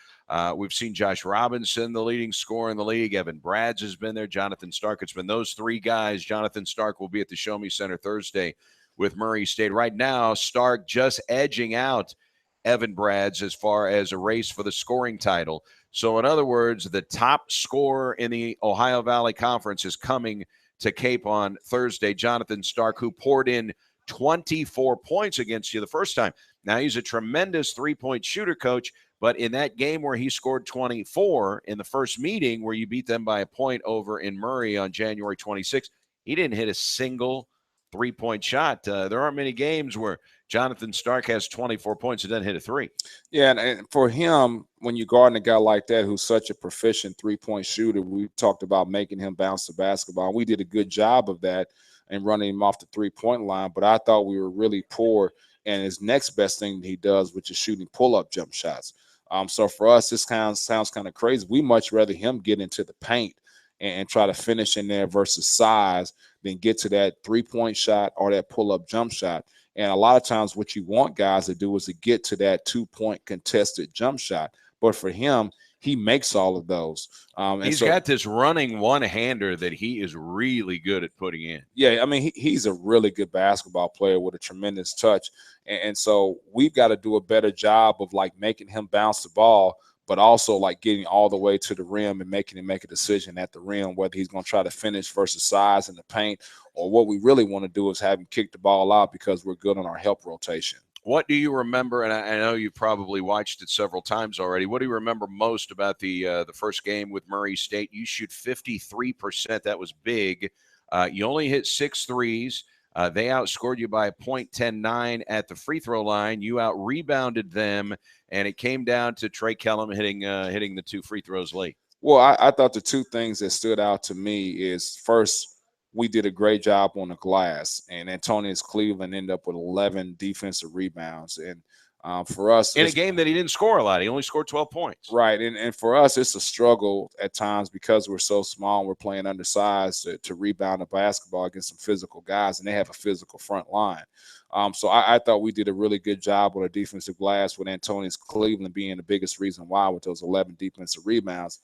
We've seen Josh Robinson, the leading scorer in the league. Evan Bradds has been there. Jonathan Stark. It's been those 3 guys. Jonathan Stark will be at the Show Me Center Thursday with Murray State. Right now, Stark just edging out Evan Bradds as far as a race for the scoring title. So in other words, the top scorer in the Ohio Valley Conference is coming to Cape on Thursday. Jonathan Stark, who poured in 24 points against you the first time. Now he's a tremendous 3-point shooter, coach, but in that game where he scored 24 in the first meeting where you beat them by a point over in Murray on January 26th, he didn't hit a single 3-point shot. There aren't many games where Jonathan Stark has 24 points and doesn't hit a 3. Yeah, and for him, when you guard a guy like that who's such a proficient 3-point shooter, we talked about making him bounce the basketball. We did a good job of that and running him off the 3-point line, but I thought we were really poor in his next best thing that he does, which is shooting pull-up jump shots. So for us, this sounds kind of crazy. We much rather him get into the paint and try to finish in there versus size than get to that 3-point shot or that pull-up jump shot. And a lot of times what you want guys to do is to get to that 2-point contested jump shot. But for him, he makes all of those. He's got this running one-hander that he is really good at putting in. Yeah, I mean, he's a really good basketball player with a tremendous touch. And so we've got to do a better job of, like, making him bounce the ball, but also, like, getting all the way to the rim and making him make a decision at the rim, whether he's going to try to finish versus size in the paint, or what we really want to do is have him kick the ball out because we're good on our help rotation. What do you remember, and I know you've probably watched it several times already, what do you remember most about the first game with Murray State? You shoot 53%. That was big. You only hit 6 threes. They outscored you by a .109 at the free throw line. You out-rebounded them, and it came down to Trey Kellum hitting the 2 free throws late. Well, I thought the 2 things that stood out to me is, first, we did a great job on the glass, and Antonius Cleveland ended up with 11 defensive rebounds. And for us, in a game that he didn't score a lot, he only scored 12 points. Right, and for us, it's a struggle at times because we're so small and we're playing undersized to rebound the basketball against some physical guys, and they have a physical front line. So I thought we did a really good job on our defensive glass, with Antonius Cleveland being the biggest reason why with those 11 defensive rebounds.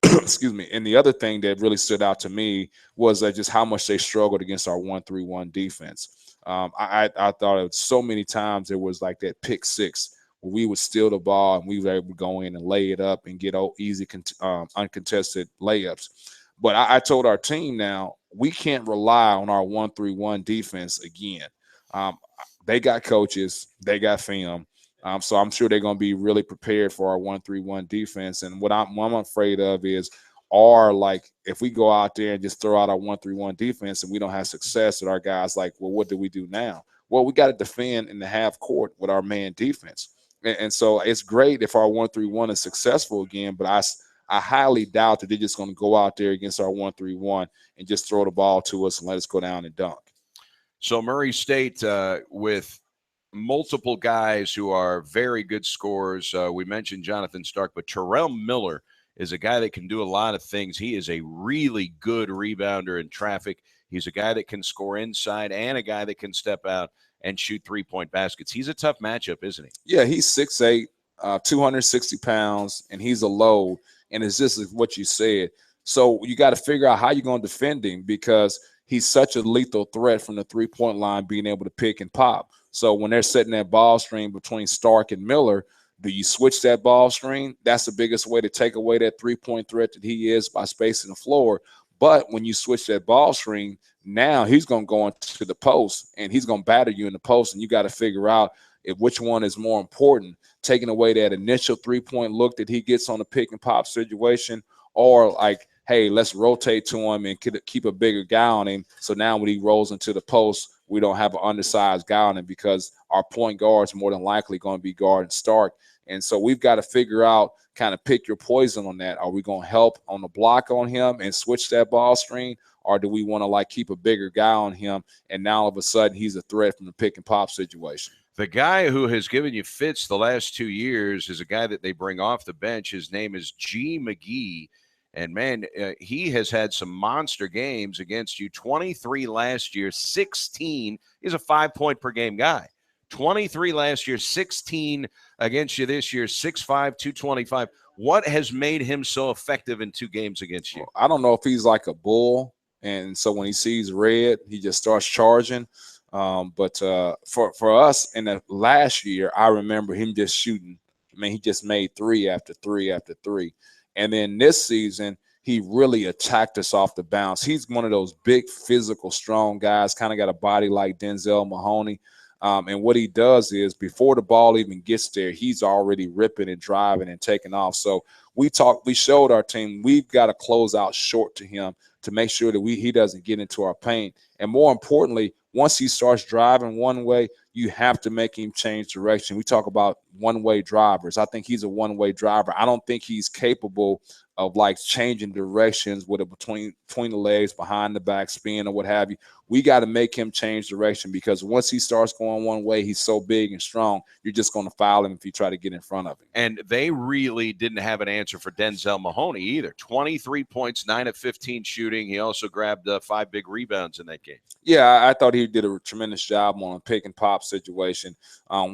Excuse me. And the other thing that really stood out to me was just how much they struggled against our 1-3-1 defense. I thought it was so many times there was like that pick 6 where we would steal the ball and we were able to go in and lay it up and get easy uncontested layups. But I told our team now, we can't rely on our 1-3-1 defense again. They got coaches, they got film. So I'm sure they're going to be really prepared for our 1-3-1 defense. And what I'm afraid of is, if we go out there and just throw out our 1-3-1 defense and we don't have success, that our guys like, well, what do we do now? Well, we got to defend in the half court with our man defense. And so it's great if our 1-3-1 is successful again, but I highly doubt that they're just going to go out there against our 1-3-1 and just throw the ball to us and let us go down and dunk. So Murray State with multiple guys who are very good scorers. We mentioned Jonathan Stark, but Terrell Miller is a guy that can do a lot of things. He is a really good rebounder in traffic. He's a guy that can score inside and a guy that can step out and shoot 3-point baskets. He's a tough matchup, isn't he? Yeah, he's 6'8", 260 pounds, and he's a load. And it's just what you said. So you got to figure out how you're going to defend him, because he's such a lethal threat from the 3-point line, being able to pick and pop. So when they're setting that ball screen between Stark and Miller, do you switch that ball screen? That's the biggest way to take away that three-point threat that he is by spacing the floor. But when you switch that ball screen, now he's going to go into the post, and he's going to batter you in the post, and you got to figure out which one is more important, taking away that initial three-point look that he gets on a pick-and-pop situation, or like, hey, let's rotate to him and keep a bigger guy on him. So now when he rolls into the post, we don't have an undersized guy on him because our point guard's more than likely going to be guarding Stark. And so we've got to figure out, kind of pick your poison on that. Are we going to help on the block on him and switch that ball screen? Or do we want to like keep a bigger guy on him? And now all of a sudden he's a threat from the pick and pop situation. The guy who has given you fits the last 2 years is a guy that they bring off the bench. His name is G. McGee. And, man, he has had some monster games against you. 23 last year, 16. He's a 5-point-per-game guy. 23 last year, 16 against you this year, 6'5", 225. What has made him so effective in 2 games against you? I don't know if he's like a bull, and so when he sees red, he just starts charging. But for us in the last year, I remember him just shooting. I mean, he just made 3 after 3 after 3. And then this season, he really attacked us off the bounce. He's one of those big, physical, strong guys, kind of got a body like Denzel Mahoney. And what he does is before the ball even gets there, he's already ripping and driving and taking off. So we showed our team we've got to close out short to him to make sure that he doesn't get into our paint. And more importantly, once he starts driving one way, you have to make him change direction. We talk about one-way drivers. I think he's a one-way driver. I don't think he's capable of like changing directions with it between the legs, behind the back, spin, or what have you. We got to make him change direction because once he starts going one way, he's so big and strong, you're just going to foul him if you try to get in front of him. And they really didn't have an answer for Denzel Mahoney either. 23 points, 9 of 15 shooting. He also grabbed 5 big rebounds in that game. Yeah, I thought he did a tremendous job on a pick and pop situation.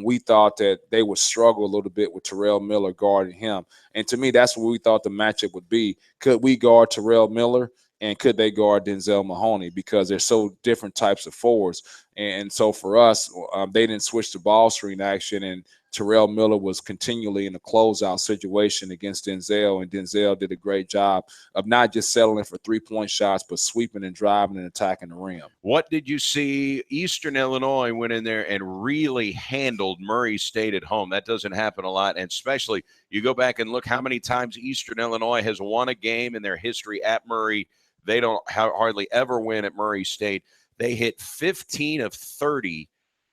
We thought that they would struggle a little bit with Terrell Miller guarding him. And to me, that's what we thought the matchup would be. Could we guard Terrell Miller? And could they guard Denzel Mahoney? Because they're so different types of forwards. And so for us, they didn't switch the ball screen action, and Terrell Miller was continually in a closeout situation against Denzel, and Denzel did a great job of not just settling for three-point shots, but sweeping and driving and attacking the rim. What did you see? Eastern Illinois went in there and really handled Murray State at home. That doesn't happen a lot, and especially you go back and look how many times Eastern Illinois has won a game in their history at Murray. They don't hardly ever win at Murray State. They hit 15 of 30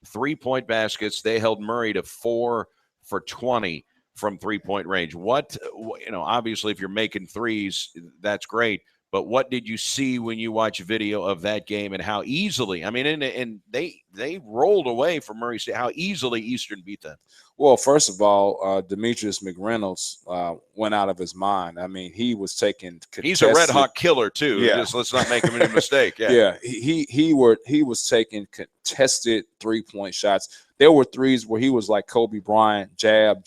three-point baskets. They held Murray to 4 for 20 from three-point range. Obviously, if you're making threes, that's great. But what did you see when you watch video of that game and how easily? I mean, and they rolled away from Murray State. How easily Eastern beat them? Well, first of all, Demetrius McReynolds went out of his mind. I mean, he was taking contested. He's a Red Hawk killer too. Yeah. Just let's not make him any mistake. Yeah. Yeah. He was taking contested three-point shots. There were threes where he was like Kobe Bryant, jab,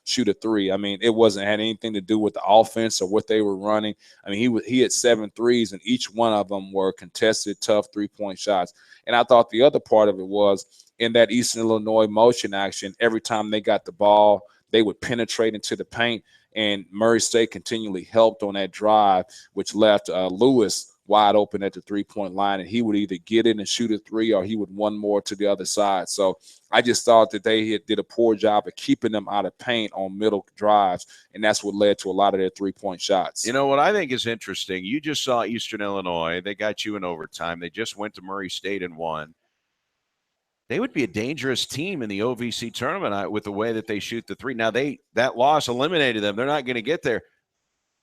shoot a three. I mean, it had anything to do with the offense or what they were running. I mean, he had 7 threes, and each one of them were contested, tough three-point shots. And I thought the other part of it was in that Eastern Illinois motion action, every time they got the ball, they would penetrate into the paint, and Murray State continually helped on that drive, which left Lewis wide open at the three-point line, and he would either get in and shoot a three or he would one more to the other side. So I just thought that they did a poor job of keeping them out of paint on middle drives, and that's what led to a lot of their three-point shots. You know what I think is interesting? You just saw Eastern Illinois. They got you in overtime. They just went to Murray State and won. They would be a dangerous team in the OVC tournament with the way that they shoot the three. Now, that loss eliminated them. They're not going to get there.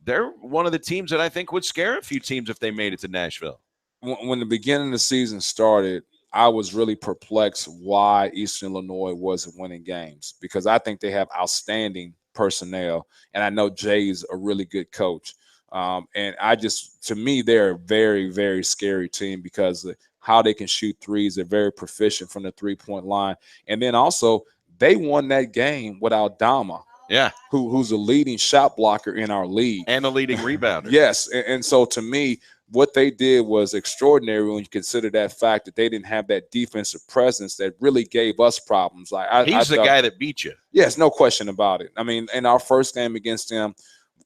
They're one of the teams that I think would scare a few teams if they made it to Nashville. When the beginning of the season started, I was really perplexed why Eastern Illinois wasn't winning games, because I think they have outstanding personnel, and I know Jay's a really good coach. And to me, they're a very, very scary team because how they can shoot threes. They're very proficient from the three-point line. And then also, they won that game without Dama. Yeah. who's a leading shot blocker in our league. And a leading rebounder. Yes. And so to me, what they did was extraordinary when you consider that fact that they didn't have that defensive presence that really gave us problems. Like He's the guy that beat you. Yes, no question about it. I mean, in our first game against them,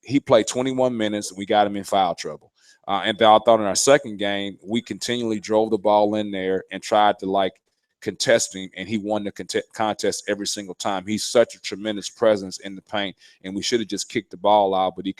he played 21 minutes, and we got him in foul trouble. And then I thought in our second game, we continually drove the ball in there and tried to contest him, and he won the contest every single time. He's such a tremendous presence in the paint, and we should have just kicked the ball out, but he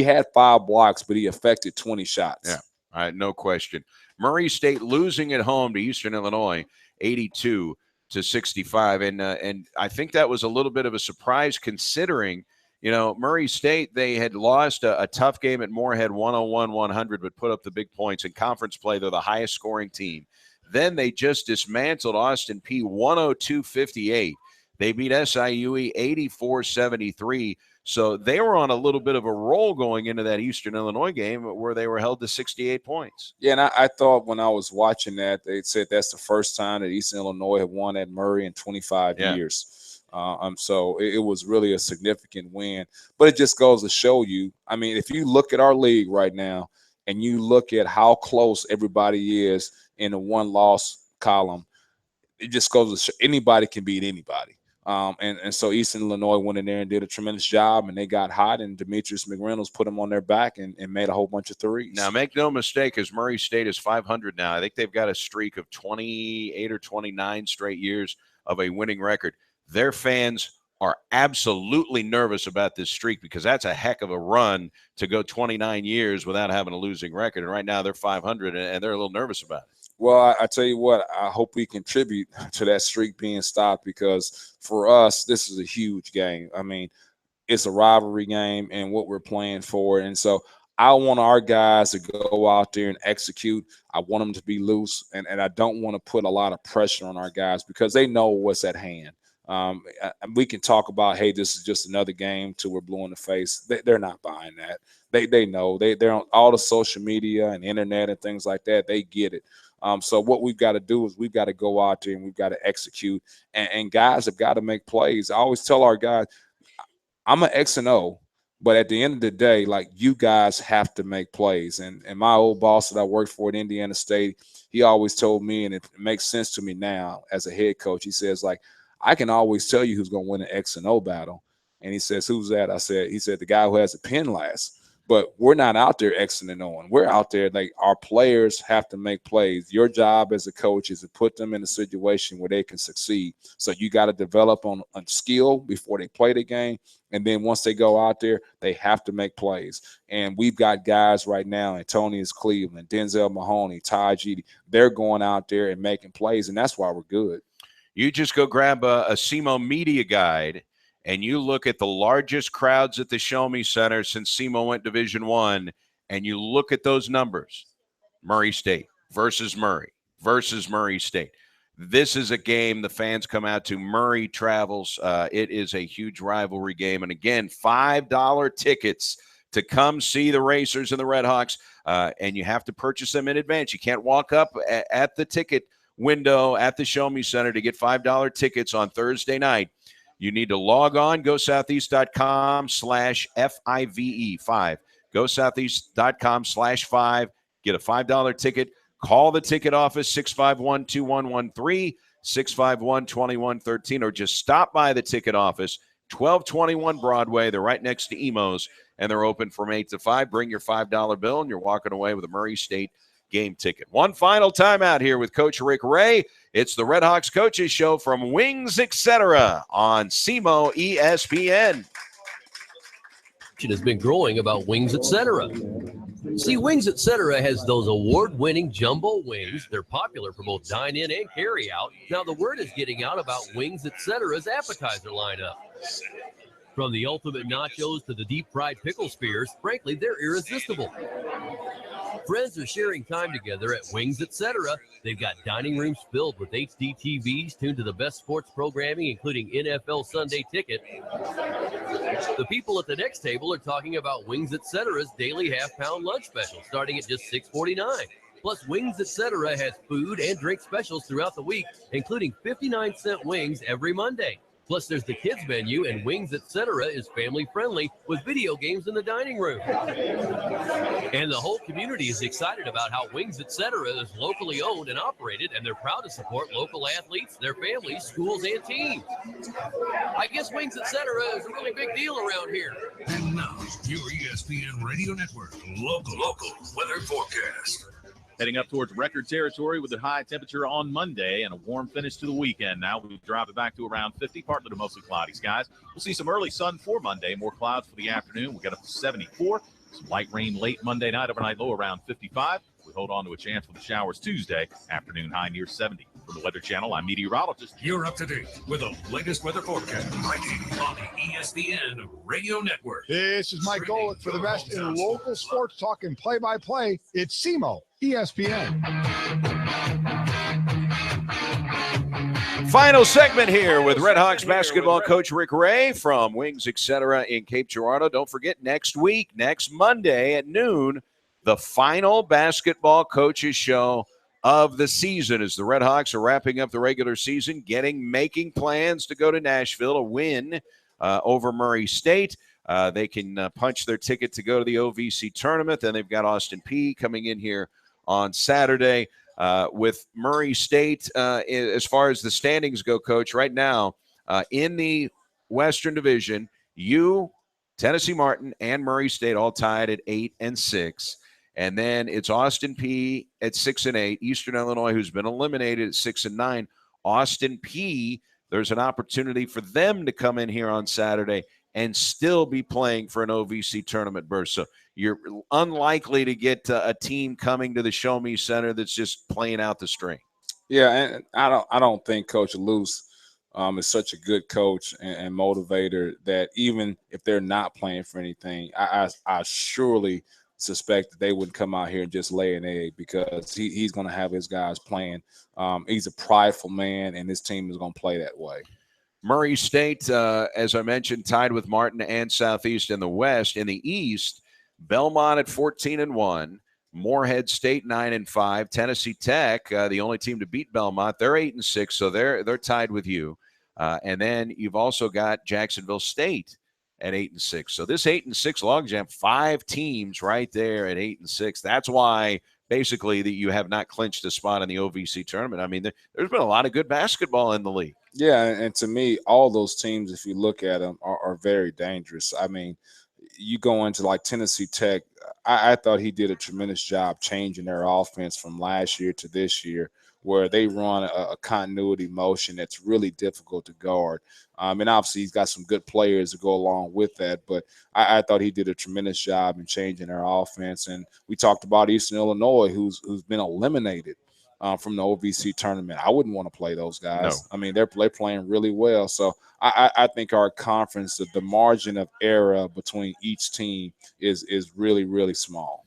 had 5 blocks, but he affected 20 shots. Yeah, all right, no question. Murray State losing at home to Eastern Illinois, 82-65, and I think that was a little bit of a surprise considering, Murray State, they had lost a tough game at Moorhead, 101-100, but put up the big points. In conference play, they're the highest scoring team. Then they just dismantled Austin Peay 102-58. They beat SIUE 84-73. So they were on a little bit of a roll going into that Eastern Illinois game where they were held to 68 points. Yeah, and I thought when I was watching that, they said that's the first time that Eastern Illinois had won at Murray in 25 years. So it was really a significant win. But it just goes to show you, I mean, if you look at our league right now and you look at how close everybody is in the one-loss column, it just goes to show anybody can beat anybody. And so Eastern Illinois went in there and did a tremendous job, and they got hot, and Demetrius McReynolds put them on their back and made a whole bunch of threes. Now, make no mistake, as Murray State is 500 now, I think they've got a streak of 28 or 29 straight years of a winning record. Their fans are absolutely nervous about this streak because that's a heck of a run to go 29 years without having a losing record. And right now they're 500, and they're a little nervous about it. Well, I tell you what, I hope we contribute to that streak being stopped because for us, this is a huge game. I mean, it's a rivalry game and what we're playing for. And so I want our guys to go out there and execute. I want them to be loose, and I don't want to put a lot of pressure on our guys because they know what's at hand. We can talk about, hey, this is just another game till we're blue in the face. They're not buying that. They know. They're on all the social media and internet and things like that. They get it. So what we've got to do is we've got to go out there and we've got to execute. And guys have got to make plays. I always tell our guys, I'm an X and O, but at the end of the day, you guys have to make plays. And my old boss that I worked for at Indiana State, he always told me, and it makes sense to me now as a head coach, he says, I can always tell you who's going to win an X and O battle. And he says, who's that? He said, the guy who has a pin last. But we're not out there Xing and O'ing. We're out there our players have to make plays. Your job as a coach is to put them in a situation where they can succeed. So you got to develop on skill before they play the game. And then once they go out there, they have to make plays. And we've got guys right now, Antonius Cleveland, Denzel Mahoney, Ty Gidi. They're going out there and making plays, and that's why we're good. You just go grab a SEMO media guide, and you look at the largest crowds at the Show Me Center since SEMO went Division I, and you look at those numbers, Murray State versus Murray State. This is a game the fans come out to. Murray travels. It is a huge rivalry game. And again, $5 tickets to come see the Racers and the Redhawks, and you have to purchase them in advance. You can't walk up at the ticket window at the Show Me Center to get $5 tickets on Thursday night. You need to log on, GoSoutheast.com/FIVE5. GoSoutheast.com/5. Get a $5 ticket. Call the ticket office, 651-2113, 651-2113, or just stop by the ticket office, 1221 Broadway. They're right next to Emo's, and they're open from 8 to 5. Bring your $5 bill, and you're walking away with a Murray State game ticket. One final timeout here with Coach Rick Ray. It's the Redhawks Coaches Show from Wings Etc. on SEMO ESPN. Has been growing about Wings Etc. See, Wings Etc. has those award-winning jumbo wings. They're popular for both dine-in and carry-out. Now, the word is getting out about Wings Etc.'s appetizer lineup. From the ultimate nachos to the deep-fried pickle spears, frankly, they're irresistible. Friends are sharing time together at Wings Etc. They've got dining rooms filled with HD TVs tuned to the best sports programming, including NFL Sunday Ticket. The people at the next table are talking about Wings Etc.'s daily half-pound lunch special, starting at just $6.49. Plus, Wings Etc. has food and drink specials throughout the week, including 59-cent wings every Monday. Plus, there's the kids menu, and Wings Etc. is family-friendly with video games in the dining room. And the whole community is excited about how Wings Etc. is locally owned and operated, and they're proud to support local athletes, their families, schools, and teams. I guess Wings Etc. is a really big deal around here. And now, your ESPN Radio Network local weather forecast. Heading up towards record territory with a high temperature on Monday and a warm finish to the weekend. Now we drop it back to around 50, partly to mostly cloudy skies. We'll see some early sun for Monday, more clouds for the afternoon. We'll get up to 74. Some light rain late Monday night, overnight low around 55. We hold on to a chance for the showers Tuesday, afternoon high near 70. From the Weather Channel, I'm meteorologist. You're up to date with the latest weather forecast right here on the ESPN Radio Network. This is Mike Golick for the best in local sports talk and play-by-play. It's SEMO, ESPN. Final segment here with Redhawks basketball coach Rick Ray from Wings Etc. in Cape Girardeau. Don't forget, next Monday at noon, the final basketball coaches show of the season as the Redhawks are wrapping up the regular season, making plans to go to Nashville to win over Murray State. They can punch their ticket to go to the OVC tournament. Then they've got Austin Peay coming in here on Saturday. With Murray State, as far as the standings go, Coach, right now in the Western Division, Tennessee Martin, and Murray State all tied at 8 and 6. And then it's Austin Peay at 6 and 8. Eastern Illinois, who's been eliminated, at 6 and 9. Austin Peay, there's an opportunity for them to come in here on Saturday and still be playing for an OVC tournament berth. So you're unlikely to get a team coming to the Show Me Center that's just playing out the string. Yeah, and I don't think Coach Luce is such a good coach and motivator that even if they're not playing for anything, I surely suspect that they wouldn't come out here and just lay an egg, because he's going to have his guys playing. He's a prideful man, and his team is going to play that way. Murray State, as I mentioned, tied with Martin and Southeast in the West. In the East, Belmont at 14 and 1, Morehead State 9 and 5, Tennessee Tech, the only team to beat Belmont, they're 8 and 6, so they're tied with you. And then you've also got Jacksonville State at 8 and 6. So this 8 and 6 logjam, 5 teams right there at 8 and 6. That's why basically that you have not clinched a spot in the OVC tournament. I mean, there's been a lot of good basketball in the league. Yeah, and to me, all those teams, if you look at them, are very dangerous. I mean, you go into like Tennessee Tech, I thought he did a tremendous job changing their offense from last year to this year, where they run a continuity motion that's really difficult to guard. And obviously he's got some good players to go along with that, but I thought he did a tremendous job in changing their offense. And we talked about Eastern Illinois, who's been eliminated from the OVC tournament. I wouldn't want to play those guys. No. I mean, they're playing really well. So I think our conference, the margin of error between each team is really, really small.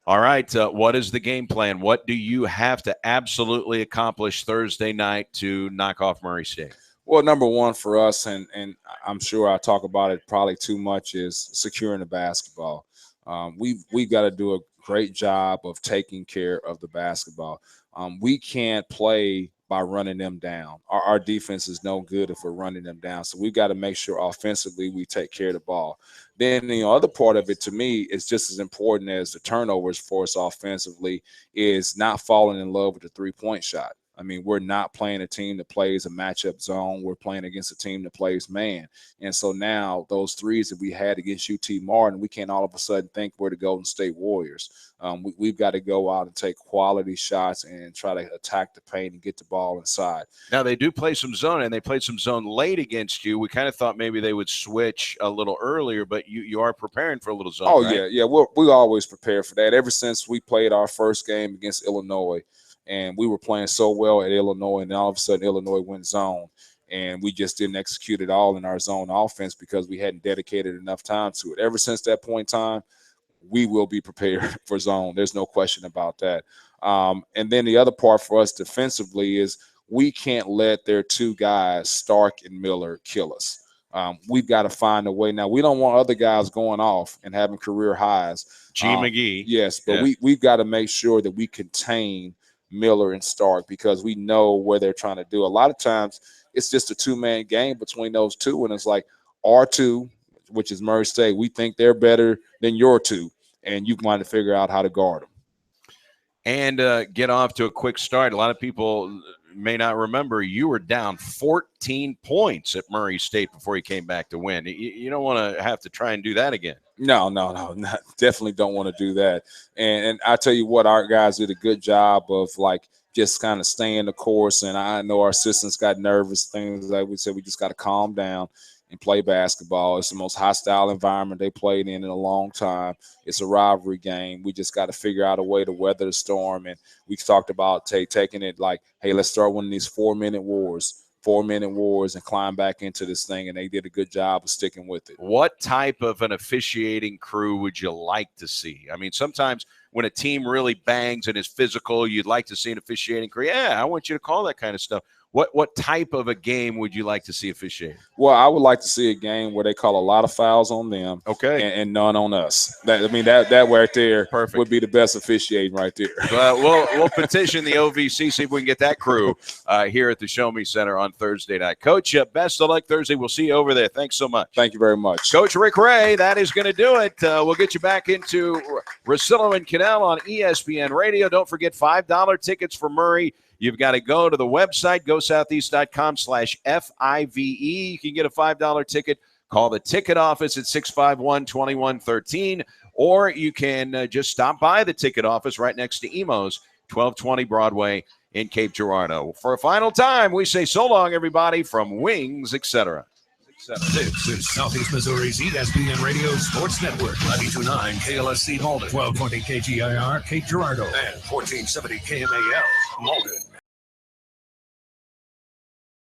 All right, what is the game plan? What do you have to absolutely accomplish Thursday night to knock off Murray State? Well, number one for us, and I'm sure I talk about it probably too much, is securing the basketball. We've got to do a great job of taking care of the basketball. We can't play by running them down. Our defense is no good if we're running them down. So we've got to make sure offensively we take care of the ball. Then the other part of it, to me, is just as important as the turnovers for us offensively, is not falling in love with the three-point shot. I mean, we're not playing a team that plays a matchup zone. We're playing against a team that plays man. And so now those threes that we had against UT Martin, we can't all of a sudden think we're the Golden State Warriors. We've got to go out and take quality shots and try to attack the paint and get the ball inside. Now, they do play some zone, and they played some zone late against you. We kind of thought maybe they would switch a little earlier, but you are preparing for a little zone, Oh, right? yeah. We always prepare for that. Ever since we played our first game against Illinois, and we were playing so well at Illinois, and then all of a sudden Illinois went zone, and we just didn't execute it all in our zone offense because we hadn't dedicated enough time to it. Ever since that point in time, we will be prepared for zone. There's no question about that. And then the other part for us defensively is we can't let their two guys, Stark and Miller, kill us. We've got to find a way. Now, we don't want other guys going off and having career highs. McGee. Yes, but Yeah. we've got to make sure that we contain Miller and Stark because we know where they're trying to do. A lot of times it's just a two-man game between those two. And it's like R2, which is Murray State, we think they're better than your two, and you want to figure out how to guard them. And get off to a quick start. A lot of people may not remember you were down 14 points at Murray State before you came back to win. You don't want to have to try and do that again. No, definitely don't want to do that. And I tell you what, our guys did a good job of like just kind of staying the course. And I know our assistants got nervous, things like we said, we just got to calm down and play basketball. It's the most hostile environment they played in a long time. It's a rivalry game. We just got to figure out a way to weather the storm. And we talked about taking it like, hey, let's start one of these 4-minute wars and climb back into this thing. And they did a good job of sticking with it. What type of an officiating crew would you like to see? I mean, sometimes when a team really bangs and is physical, you'd like to see an officiating crew. Yeah, I want you to call that kind of stuff. What type of a game would you like to see officiated? Well, I would like to see a game where they call a lot of fouls on them, and none on us. That right there Perfect. Would be the best officiating right there. We'll petition the OVC, see if we can get that crew here at the Show Me Center on Thursday night. Coach, best of luck Thursday. We'll see you over there. Thanks so much. Thank you very much. Coach Rick Ray, that is going to do it. We'll get you back into Rosillo and Cannell on ESPN Radio. Don't forget $5 tickets for Murray. You've got to go to the website, gosoutheast.com/FIVE. You can get a $5 ticket. Call the ticket office at 651-2113, or you can just stop by the ticket office right next to Emo's, 1220 Broadway in Cape Girardeau. For a final time, we say so long, everybody, from Wings, etc. This is Southeast Missouri's ESPN Radio Sports Network, 92.9 KLSC Malden, 1220 KGIR Cape Girardeau, and 1470 KMAL Malden.